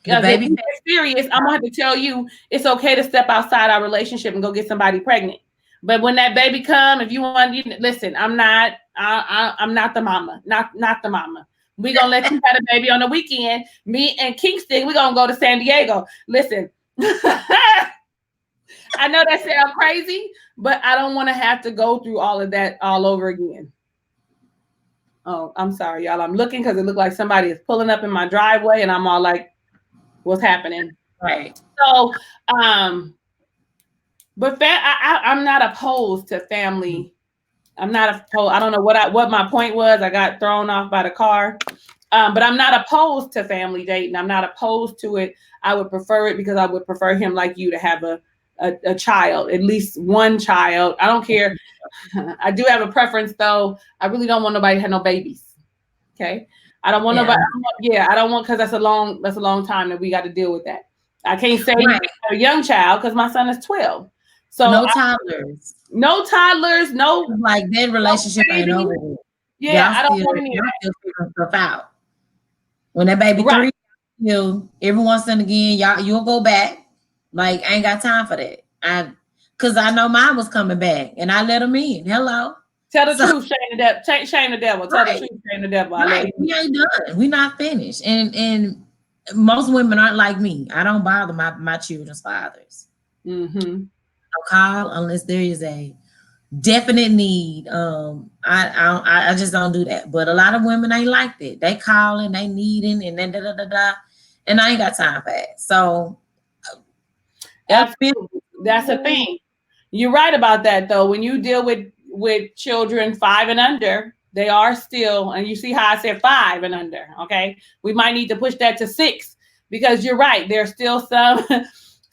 Because if you're serious, I'm gonna have to tell you it's okay to step outside our relationship and go get somebody pregnant. But when that baby come, if you want, listen, I'm not the mama, not the mama. We gonna let you have a baby on the weekend. Me and Kingston, we gonna go to San Diego. Listen, I know that sounds crazy, but I don't want to have to go through all of that all over again. Oh, I'm sorry, y'all. I'm looking because it looked like somebody is pulling up in my driveway, and I'm all like, "What's happening?" Right. So, but I'm not opposed to family. I'm not opposed. I don't know what my point was. I got thrown off by the car. But I'm not opposed to family dating. I'm not opposed to it. I would prefer it because I would prefer him like you to have a child, at least one child. I don't care. I do have a preference though. I really don't want nobody to have no babies. Okay. I don't want nobody. I don't want, because that's a long time that we got to deal with that. I can't say a young child because my son is 12. So no toddlers. No toddlers, no, like that relationship ain't over. Yeah, I don't want any stuff out. When that baby 3, every once and again, you'll go back. Like, I ain't got time for that. Because I know mine was coming back, and I let him in. Hello. Tell the truth, shame the devil. Shame the devil. Tell the truth, shame the devil. Right. We ain't done. We not finished. And most women aren't like me. I don't bother my children's fathers. Mm-hmm. I'll call unless there is a definite need. I just don't do that. But a lot of women ain't like that. They calling, they needing, and then and I ain't got time for that. So Absolutely. That's a thing. You're right about that, though. When you deal with children 5 and under, they are still, and you see how I said 5 and under. Okay, we might need to push that to 6 because you're right. There's still some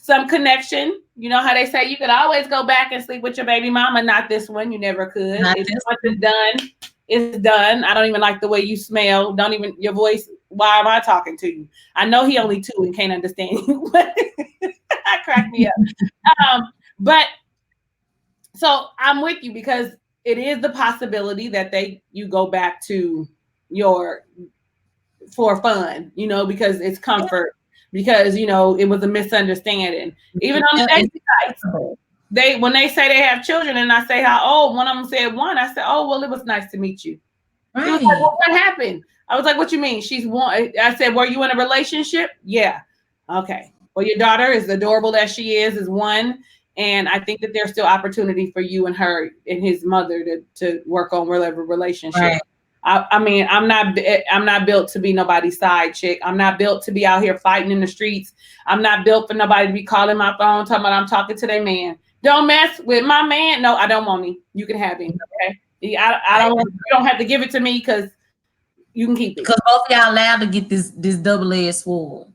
some connection. You know how they say you could always go back and sleep with your baby mama. Not this one. You never could. Not If this once it's done, it's done. I don't even like the way you smell. Don't even your voice. Why am I talking to you? I know he only 2 and can't understand you. That cracked me up. But so I'm with you because it is the possibility that you go back to your for fun, because it's comfort, because it was a misunderstanding. Even on the dating sites, when they say they have children, and I say how old, one of them said 1. I said, oh well, it was nice to meet you. Right. He was like, well, what happened? I was like, what you mean? She's 1. I said, were you in a relationship? Yeah. Okay. Well, your daughter, is adorable as she is 1. And I think that there's still opportunity for you and her and his mother to work on whatever relationship. Right. I mean, I'm not built to be nobody's side chick. I'm not built to be out here fighting in the streets. I'm not built for nobody to be calling my phone, talking about I'm talking to their man. Don't mess with my man. No, I don't want him. You can have him. Okay. I don't. You don't have to give it to me because you can keep it. Because both of y'all allowed to get this double-edged sword.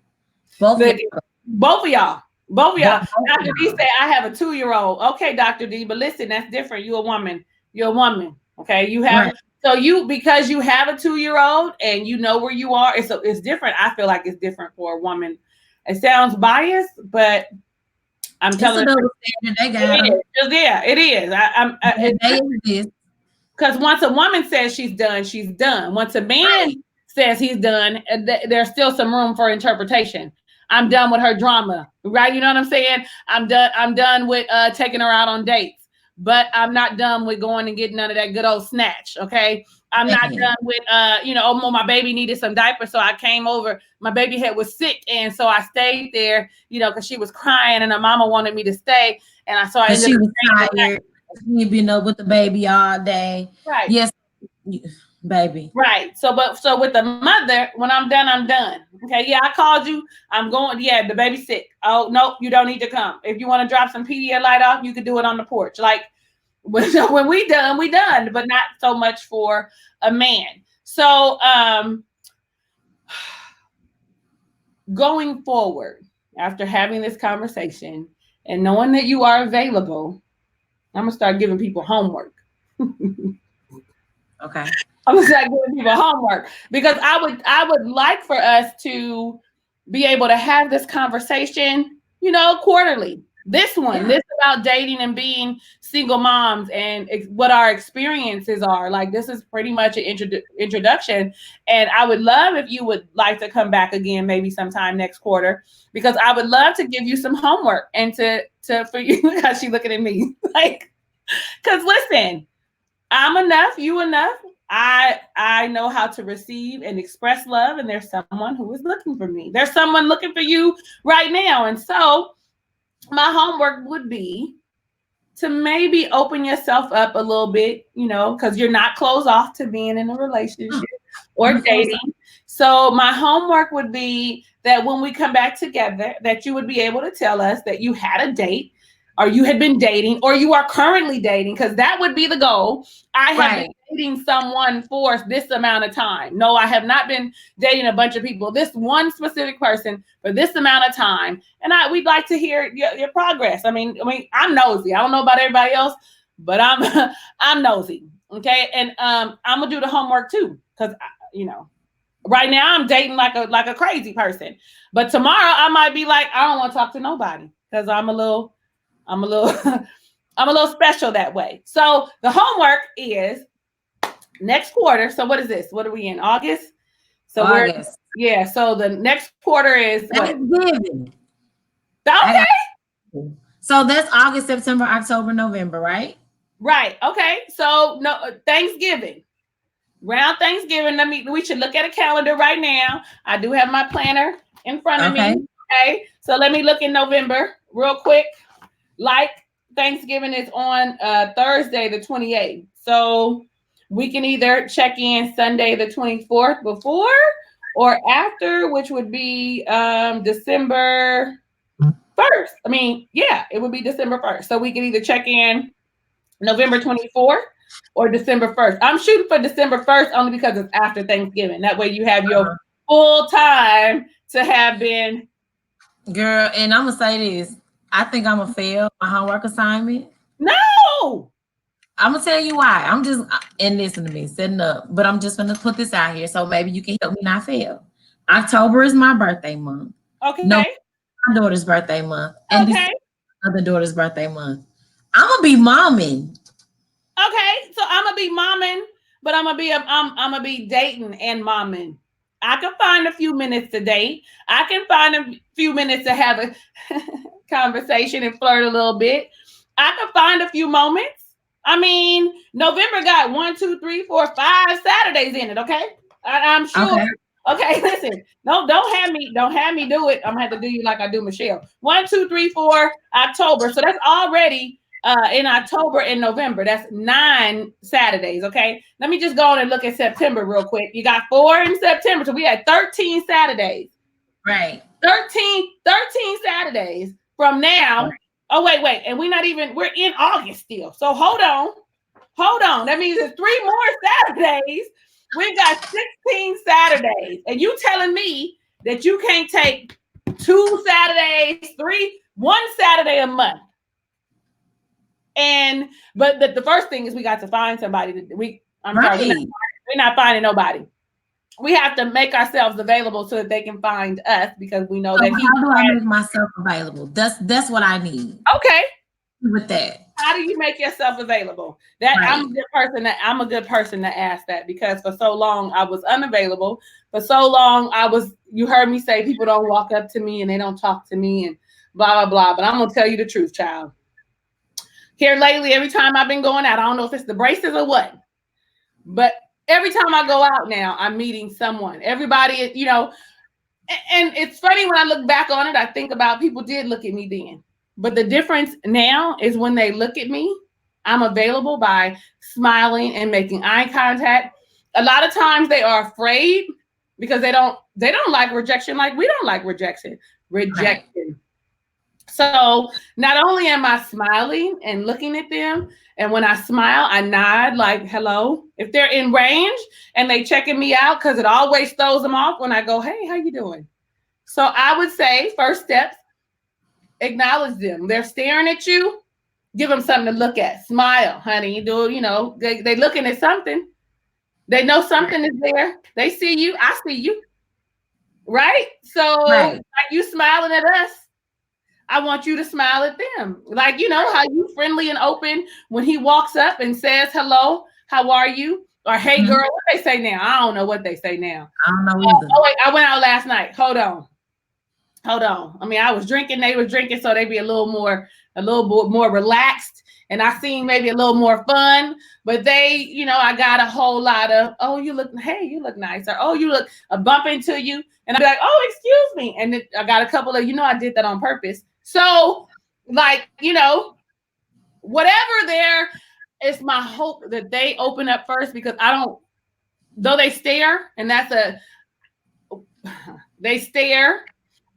Both of y'all. Dr. D said, I have a 2-year-old. Okay, Dr. D, but listen, that's different. You're a woman. Okay. You have, right. Because you have a 2-year-old and you know where you are, it's different. I feel like it's different for a woman. It sounds biased, but I'm telling you, it is. Because once a woman says she's done, she's done. Once a man says he's done, there's still some room for interpretation. I'm done with her drama, right? You know what I'm saying? I'm done with taking her out on dates, but I'm not done with going and getting none of that good old snatch. Okay. I'm not done with, my baby needed some diapers. So I came over, my baby head was sick. And so I stayed there, because she was crying and her mama wanted me to stay. And so I ended up tired. She been up with the baby all day. Right. Yes. Baby. Right. So with the mother, when I'm done, I'm done. Okay. Yeah, I called you. I'm going. Yeah, the baby's sick. Oh, no, you don't need to come. If you want to drop some Pedialyte off, you can do it on the porch. Like when we done, but not so much for a man. So going forward, after having this conversation and knowing that you are available, I'm gonna start giving people homework. Okay. I'm gonna start giving people homework because I would like for us to be able to have this conversation, quarterly. This about dating and being single moms and what our experiences are. Like, this is pretty much an introduction. And I would love if you would like to come back again, maybe sometime next quarter, because I would love to give you some homework and for you, how she looking at me like, because listen, I'm enough, you enough. I know how to receive and express love, and there's someone who is looking for me. There's someone looking for you right now. And so my homework would be to maybe open yourself up a little bit, because you're not closed off to being in a relationship or dating. So my homework would be that when we come back together, that you would be able to tell us that you had a date, or you had been dating, or you are currently dating, because that would be the goal. I have been dating someone for this amount of time. No, I have not been dating a bunch of people. This one specific person for this amount of time. And we'd like to hear your progress. I mean, I'm nosy. I don't know about everybody else, but I'm nosy. Okay. And I'm gonna do the homework too, because right now I'm dating like a crazy person. But tomorrow I might be like, I don't want to talk to nobody because I'm a little special that way. So the homework is next quarter. So what is this? What are we in? August? So August. So the next quarter is Thanksgiving. Okay. So that's August, September, October, November, right? Right. Okay. So no Thanksgiving. Around Thanksgiving, we should look at a calendar right now. I do have my planner in front of me. Okay. So let me look in November real quick. Like Thanksgiving is on Thursday, the 28th. So we can either check in Sunday, the 24th before or after, which would be December 1st. I mean, yeah, it would be December 1st. So we can either check in November 24th or December 1st. I'm shooting for December 1st only because it's after Thanksgiving. That way you have your full time to have been. Girl, and I'm gonna say this. I think I'm gonna fail my homework assignment. No. I'm gonna tell you why. I'm just and listen to me, setting up, but I'm just gonna put this out here so maybe you can help me not fail. October is my birthday month. Okay. No, my daughter's birthday month, and this Okay. other daughter's birthday month. I'm gonna be momming. Okay. So I'm gonna be momming, but I'm gonna be dating and momming. I can find a few minutes to date. I can find a few minutes to have a conversation and flirt a little bit. I can find a few moments. I mean, November got 1, 2, 3, 4, 5 Saturdays in it. Okay, I'm sure. Okay, listen. No, don't have me do it. I'm gonna have to do you like I do Michelle. 1, 2, 3, 4 October. So that's already in October and November. That's 9 Saturdays. Okay, let me just go on and look at September real quick. You got 4 in September, so we had 13 Saturdays. Right. 13 Saturdays from now. Right. Oh, wait. And we're in August still. So hold on. That means it's 3 more Saturdays. We've got 16 Saturdays. And you telling me that you can't take 2 Saturdays, 1 Saturday a month. But the first thing is we got to find somebody. We're not finding nobody. We have to make ourselves available so that they can find us because we know that. How do I make myself available? That's what I need. Okay. With that, how do you make yourself available? That right. I'm a good person to ask that because for so long I was unavailable. For so long you heard me say people don't walk up to me and they don't talk to me and blah blah blah. But I'm gonna tell you the truth, child. Here lately, every time I've been going out, I don't know if it's the braces or what, but every time I go out now, I'm meeting someone. Everybody, and it's funny when I look back on it, I think about people did look at me then. But the difference now is when they look at me, I'm available by smiling and making eye contact. A lot of times they are afraid because they don't like rejection like we don't like rejection. Right. So not only am I smiling and looking at them, and when I smile, I nod like hello. If they're in range and they checking me out, because it always throws them off when I go, hey, how you doing? So I would say first steps, acknowledge them. They're staring at you. Give them something to look at. Smile, honey. They looking at something. They know something is there. They see you. I see you. Right? So like you smiling at us, I want you to smile at them. Like, how you friendly and open when he walks up and says, hello, how are you? Or, hey, girl, what they say now? I don't know what they say now. I don't know either. Oh, wait, I went out last night. Hold on. I mean, I was drinking. They were drinking, so they'd be a little more relaxed. And I seen maybe a little more fun. But they, I got a whole lot of, oh, you look nice. Or, oh, you look, a bump into you. And I'd be like, oh, excuse me. And I got a couple of, I did that on purpose. So, like, whatever there, it's my hope that they open up first because though they stare, and they stare,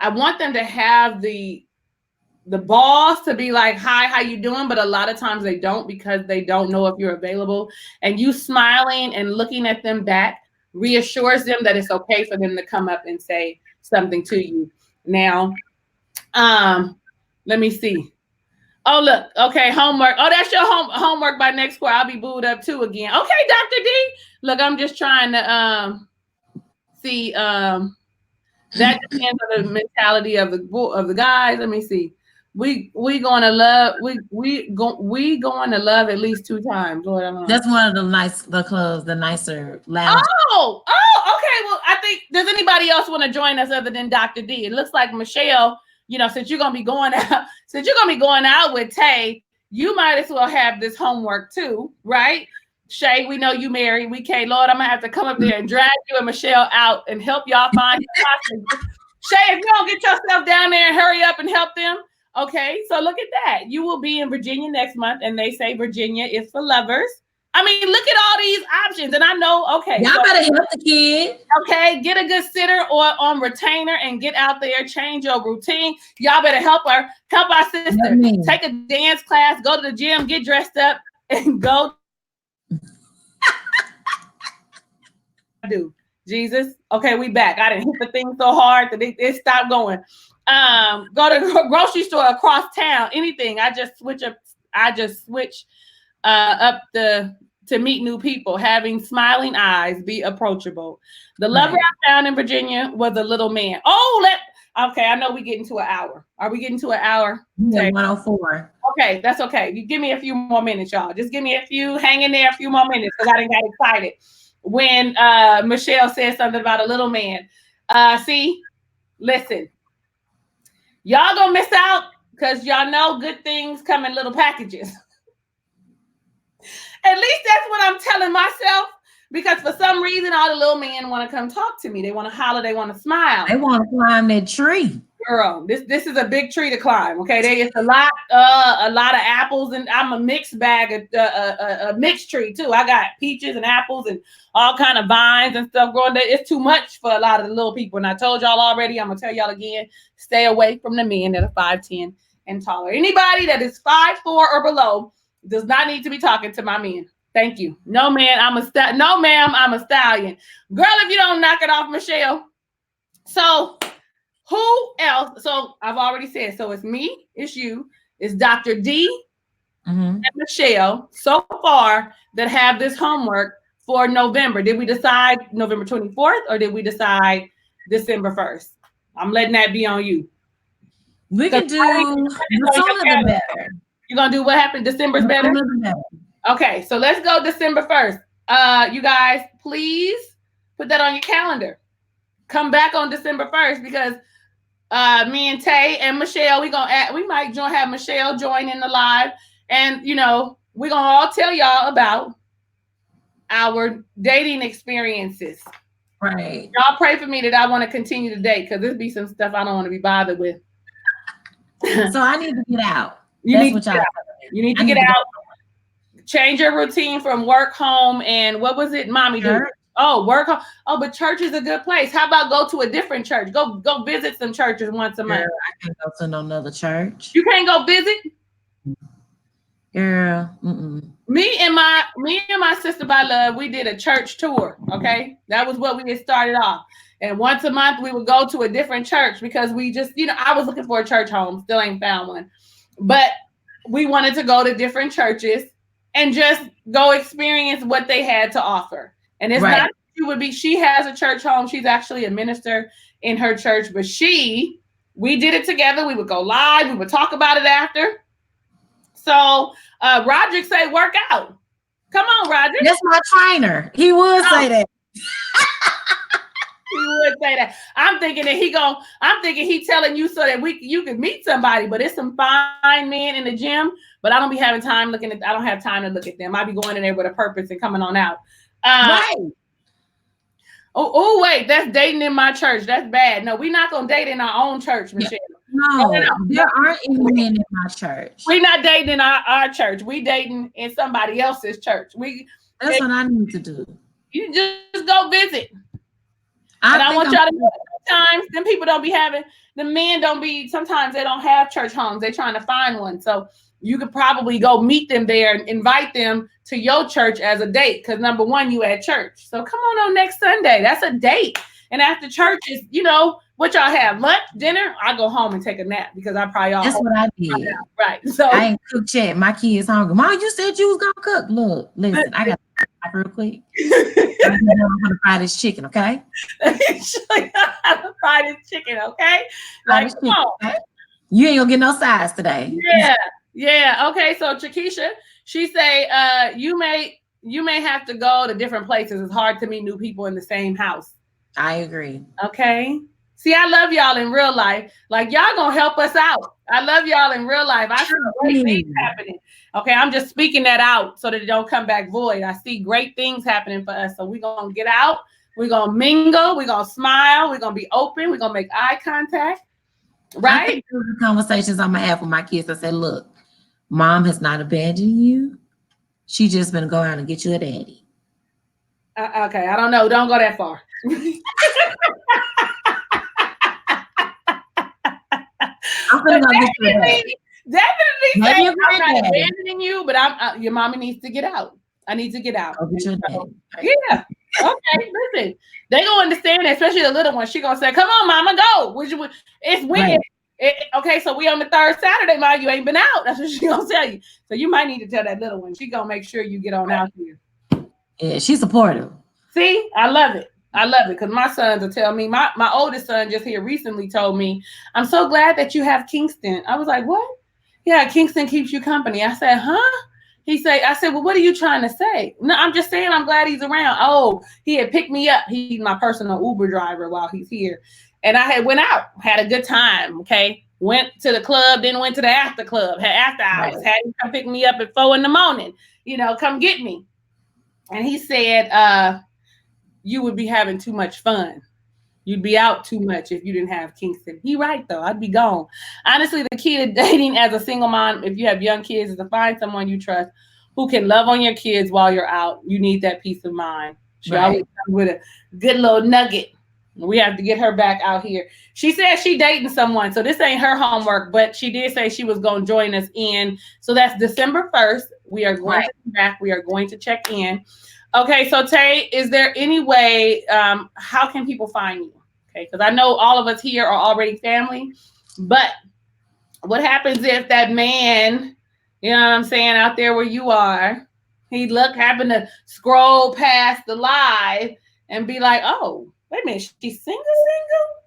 I want them to have the balls to be like, hi, how you doing? But a lot of times they don't because they don't know if you're available. And you smiling and looking at them back reassures them that it's okay for them to come up and say something to you. Now, let me see. Oh, look. Okay, homework. Oh, that's your homework by next quarter. I'll be booed up too again. Okay, Dr. D. Look, I'm just trying to see. That depends on the mentality of the guys. Let me see. We going to love. We going to love at least 2 times. Lord, I don't know. That's one of the clubs, the nicer lounge. Oh, okay. Well, I think does anybody else want to join us other than Dr. D? It looks like Michelle. Since you're gonna be going out with Tay, you might as well have this homework too, right? Shay, we know you married. We can't. Lord, I'm gonna have to come up there and drag you and Michelle out and help y'all find. Shay, if you don't get yourself down there and hurry up and help them, okay? So look at that. You will be in Virginia next month, and they say Virginia is for lovers. I mean, look at all these options. And I know, okay. Y'all better help the kid. Okay, get a good sitter or on retainer and get out there, change your routine. Y'all better help her, help our sister. Take a dance class, go to the gym, get dressed up, and go. Do Jesus. Okay, we back. I didn't hit the thing so hard that it stopped going. Go to the grocery store across town, anything. I just switch up to meet new people, having smiling eyes, be approachable. The lover I found in Virginia was a little man. Okay, I know we get into an hour. Are we getting to an hour? Yeah, 104. Okay, that's okay. You give me a few more minutes, y'all. Just give me hang in there a few more minutes because I didn't get excited when Michelle said something about a little man. Listen, y'all gonna miss out because y'all know good things come in little packages. At least that's what I'm telling myself, because for some reason all the little men want to come talk to me. They want to holler, they want to smile. They want to climb that tree. Girl, this is a big tree to climb. Okay, there is a lot of apples, and I'm a mixed bag, a mixed tree too. I got peaches and apples and all kind of vines and stuff growing there. It's too much for a lot of the little people. And I told y'all already, I'm gonna tell y'all again, stay away from the men that are 5'10" and taller. Anybody that is 5'4" or below does not need to be talking to my men. Thank you. No, man, no, ma'am, I'm a stallion. Girl, if you don't knock it off, Michelle. So who else? So I've already said, so it's me, it's you, it's Dr. D and Michelle so far that have this homework for November. Did we decide November 24th or did we decide December 1st? I'm letting that be on you. We can do the sooner the better. You're going to do what happened? December's better? Okay, so let's go December 1st. You guys, please put that on your calendar. Come back on December 1st because me and Tay and Michelle, we might have Michelle join in the live. And, we're going to all tell y'all about our dating experiences. Right. Y'all pray for me that I want to continue to date because there'll be some stuff I don't want to be bothered with. So I need to get out. You need to get out. Change your routine from work, home, and what was it, mommy? Do? Oh, work home. Oh, but church is a good place. How about go to a different church? Go visit some churches once a month. I can't go to no other church. You can't go visit? Girl, Me and my sister by love, we did a church tour. Okay, that was what we had started off. And once a month, we would go to a different church because we just, I was looking for a church home, still ain't found one. But we wanted to go to different churches and just go experience what they had to offer. And it's not, she has a church home. She's actually a minister in her church, but we did it together. We would go live. We would talk about it after. So Roderick say, work out. Come on, Roderick. That's my trainer. He would say that. He would say that. I'm thinking he telling you so that you can meet somebody, but it's some fine men in the gym, but I don't be having time I don't have time to look at them. I be going in there with a purpose and coming on out. Right. Oh, wait, that's dating in my church. That's bad. No, we're not going to date in our own church, Michelle. No, there aren't any men in my church. We're not dating in our church. We dating in somebody else's church. That's what I need to do. You just go visit. I want y'all to know sometimes them people don't be having, the men sometimes they don't have church homes. They're trying to find one. So you could probably go meet them there and invite them to your church as a date. Because number one, you at church. So come on next Sunday. That's a date. And after church is, what y'all have? Lunch, dinner? I go home and take a nap because I probably all. That's what I did. Right. So I ain't cooked yet. My kids hungry. Mom, you said you was gonna cook. Look, listen, I got to cook real quick. I'm gonna fry this chicken, okay? Fry this chicken, okay? Like, come on. Okay? You ain't gonna get no sides today. Yeah. Okay. So Chakisha, she say, you may have to go to different places. It's hard to meet new people in the same house. I agree. Okay. See, I love y'all in real life. Like, y'all gonna help us out. I love y'all in real life. I see great things happening. Okay, I'm just speaking that out so that it don't come back void. I see great things happening for us. So we're gonna get out. We're gonna mingle. We're gonna smile. We're gonna be open. We're gonna make eye contact. Right? I think those are conversations I'm gonna have with my kids. I said, look, mom has not abandoned you. She just gonna go out and get you a daddy. Okay, I don't know. Don't go that far. I'm gonna go get you a daddy. Definitely say Maybe a I'm not granddaddy. abandoning you, but I'm your mommy needs to get out. I need to get out. Go get And your so, daddy. Right. yeah. Okay, listen. They gonna understand that, especially the little one. She gonna say, "Come on, mama, go." It's when. Right. Okay, so we on the third Saturday, ma. You ain't been out. That's what she gonna tell you. So you might need to tell that little one. She gonna make sure you get on out here. Yeah, she's supportive. See, I love it. I love it because my sons will tell me. My oldest son just here recently told me, "I'm so glad that you have Kingston." I was like, "What?" Yeah, Kingston keeps you company. I said, "Huh?" I said, "Well, what are you trying to say?" No, I'm just saying I'm glad he's around. Oh, he had picked me up. He's my personal Uber driver while he's here. And I had went out, had a good time. Okay. Went to the club, then went to the after club, had after hours, Right. had him come pick me up at 4 a.m. Come get me. And he said, you would be having too much fun. You'd be out too much if you didn't have Kingston. He right though. I'd be gone. Honestly, the key to dating as a single mom, if you have young kids, is to find someone you trust who can love on your kids while you're out. You need that peace of mind. She always comes with a good little nugget. We have to get her back out here. She said she dating someone, so this ain't her homework, but she did say she was going to join us in. So that's December 1st. We are going to be back. We are going to check in. Okay, so Tay, is there any way, how can people find you? Okay, because I know all of us here are already family, but what happens if that man, you know what I'm saying, out there where you are, happen to scroll past the live and be like, oh, wait a minute, she's single?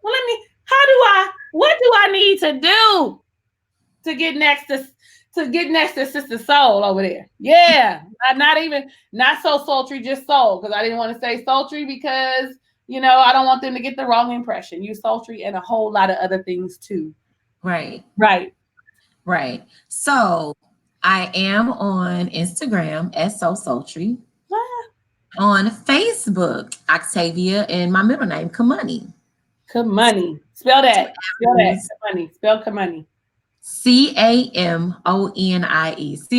Well, what do I need to do to get next to Sister Soul over there? Yeah, not so sultry, just soul, because I didn't want to say sultry because I don't want them to get the wrong impression. You sultry and a whole lot of other things too. Right. So I am on Instagram as So Sultry. On Facebook, Octavia, and my middle name, Kamani. Kamani. Spell that. Kamani. Spell Kamani. Camoni. See,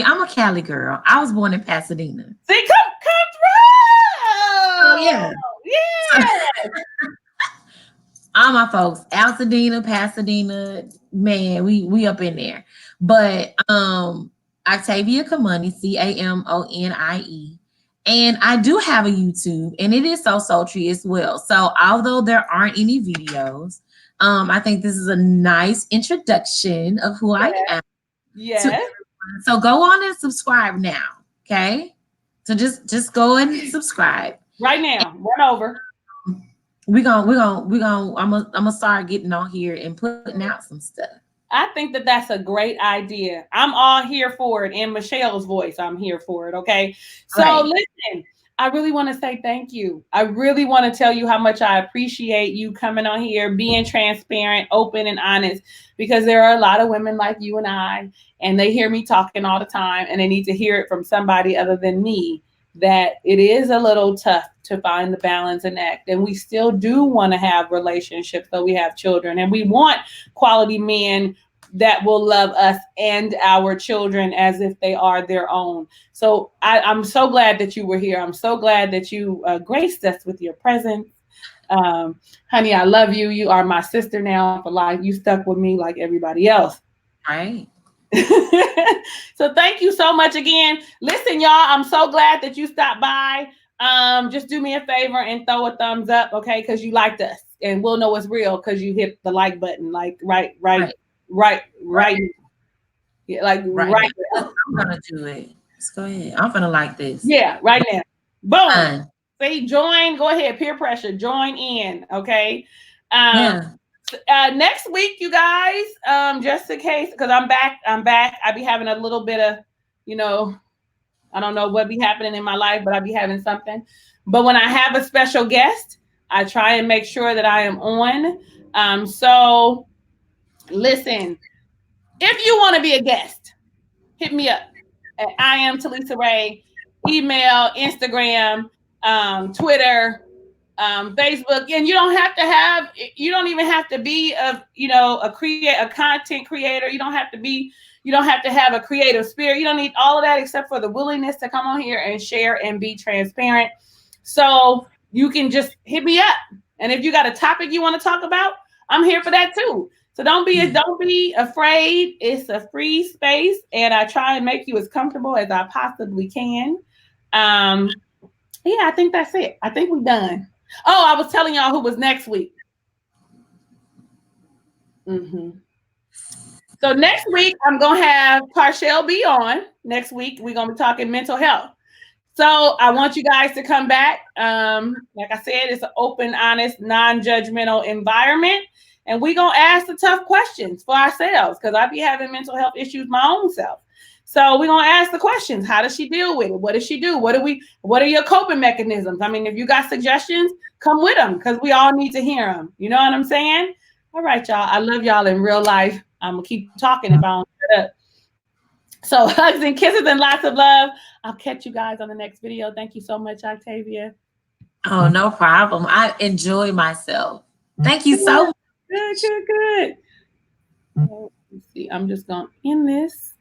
I'm a Cali girl. I was born in Pasadena. See, come through. Oh yeah. Yeah. All my folks, Altadena, Pasadena, man, we up in there. But Octavia Kamani, Camonie. And I do have a YouTube, and it is So Sultry as well. So although there aren't any videos, I think this is a nice introduction of who I am. Yeah. So go on and subscribe now. Okay. So just go and subscribe. Right now. Run over. I'm gonna start getting on here and putting out some stuff. I think that's a great idea. I'm all here for it. In Michelle's voice, I'm here for it. Okay. So listen, I really want to say thank you. I really want to tell you how much I appreciate you coming on here, being transparent, open, and honest, because there are a lot of women like you and I, and they hear me talking all the time, and they need to hear it from somebody other than me, that it is a little tough to find the balance and act. And we still do want to have relationships, so we have children, and we want quality men that will love us and our children as if they are their own. So I'm so glad that you were here. I'm so glad that you graced us with your presence. Honey, I love you. You are my sister now for life. You stuck with me like everybody else. Right. So thank you so much again. Listen, y'all, I'm so glad that you stopped by. Just do me a favor and throw a thumbs up, okay? Because you liked us, and we'll know it's real because you hit the like button, like right. Yeah, like right. I'm gonna do it. Let's go ahead. I'm gonna like this. Yeah, right now. Boom. See, join. Go ahead. Peer pressure. Join in. Okay. Next week, you guys, just in case, because I'm back. I be having a little bit of, I don't know what be happening in my life, but I be having something. But when I have a special guest, I try and make sure that I am on. So listen, if you want to be a guest, hit me up at I am Talisa Rae, email, Instagram, Twitter, Facebook, and you don't even have to be a content creator. You don't have to be, You don't have to have a creative spirit. You don't need all of that except for the willingness to come on here and share and be transparent. So you can just hit me up. And if you got a topic you want to talk about, I'm here for that too. So don't be afraid. It's a free space, and I try and make you as comfortable as I possibly can. Yeah, I think that's it. I think we're done. Oh, I was telling y'all who was next week. So next week, I'm going to have Parshell be on. Next week, we're going to be talking mental health. So I want you guys to come back. Like I said, it's an open, honest, non-judgmental environment. And we're going to ask the tough questions for ourselves because I be having mental health issues my own self. So we're going to ask the questions. How does she deal with it? What does she do? What are your coping mechanisms? I mean, if you got suggestions, come with them because we all need to hear them. You know what I'm saying? All right, y'all. I love y'all in real life. I'm going to keep talking if I don't shut up. So hugs and kisses and lots of love. I'll catch you guys on the next video. Thank you so much, Octavia. Oh, no problem. I enjoy myself. Thank you so much. Good. Let's see. I'm just going to end this.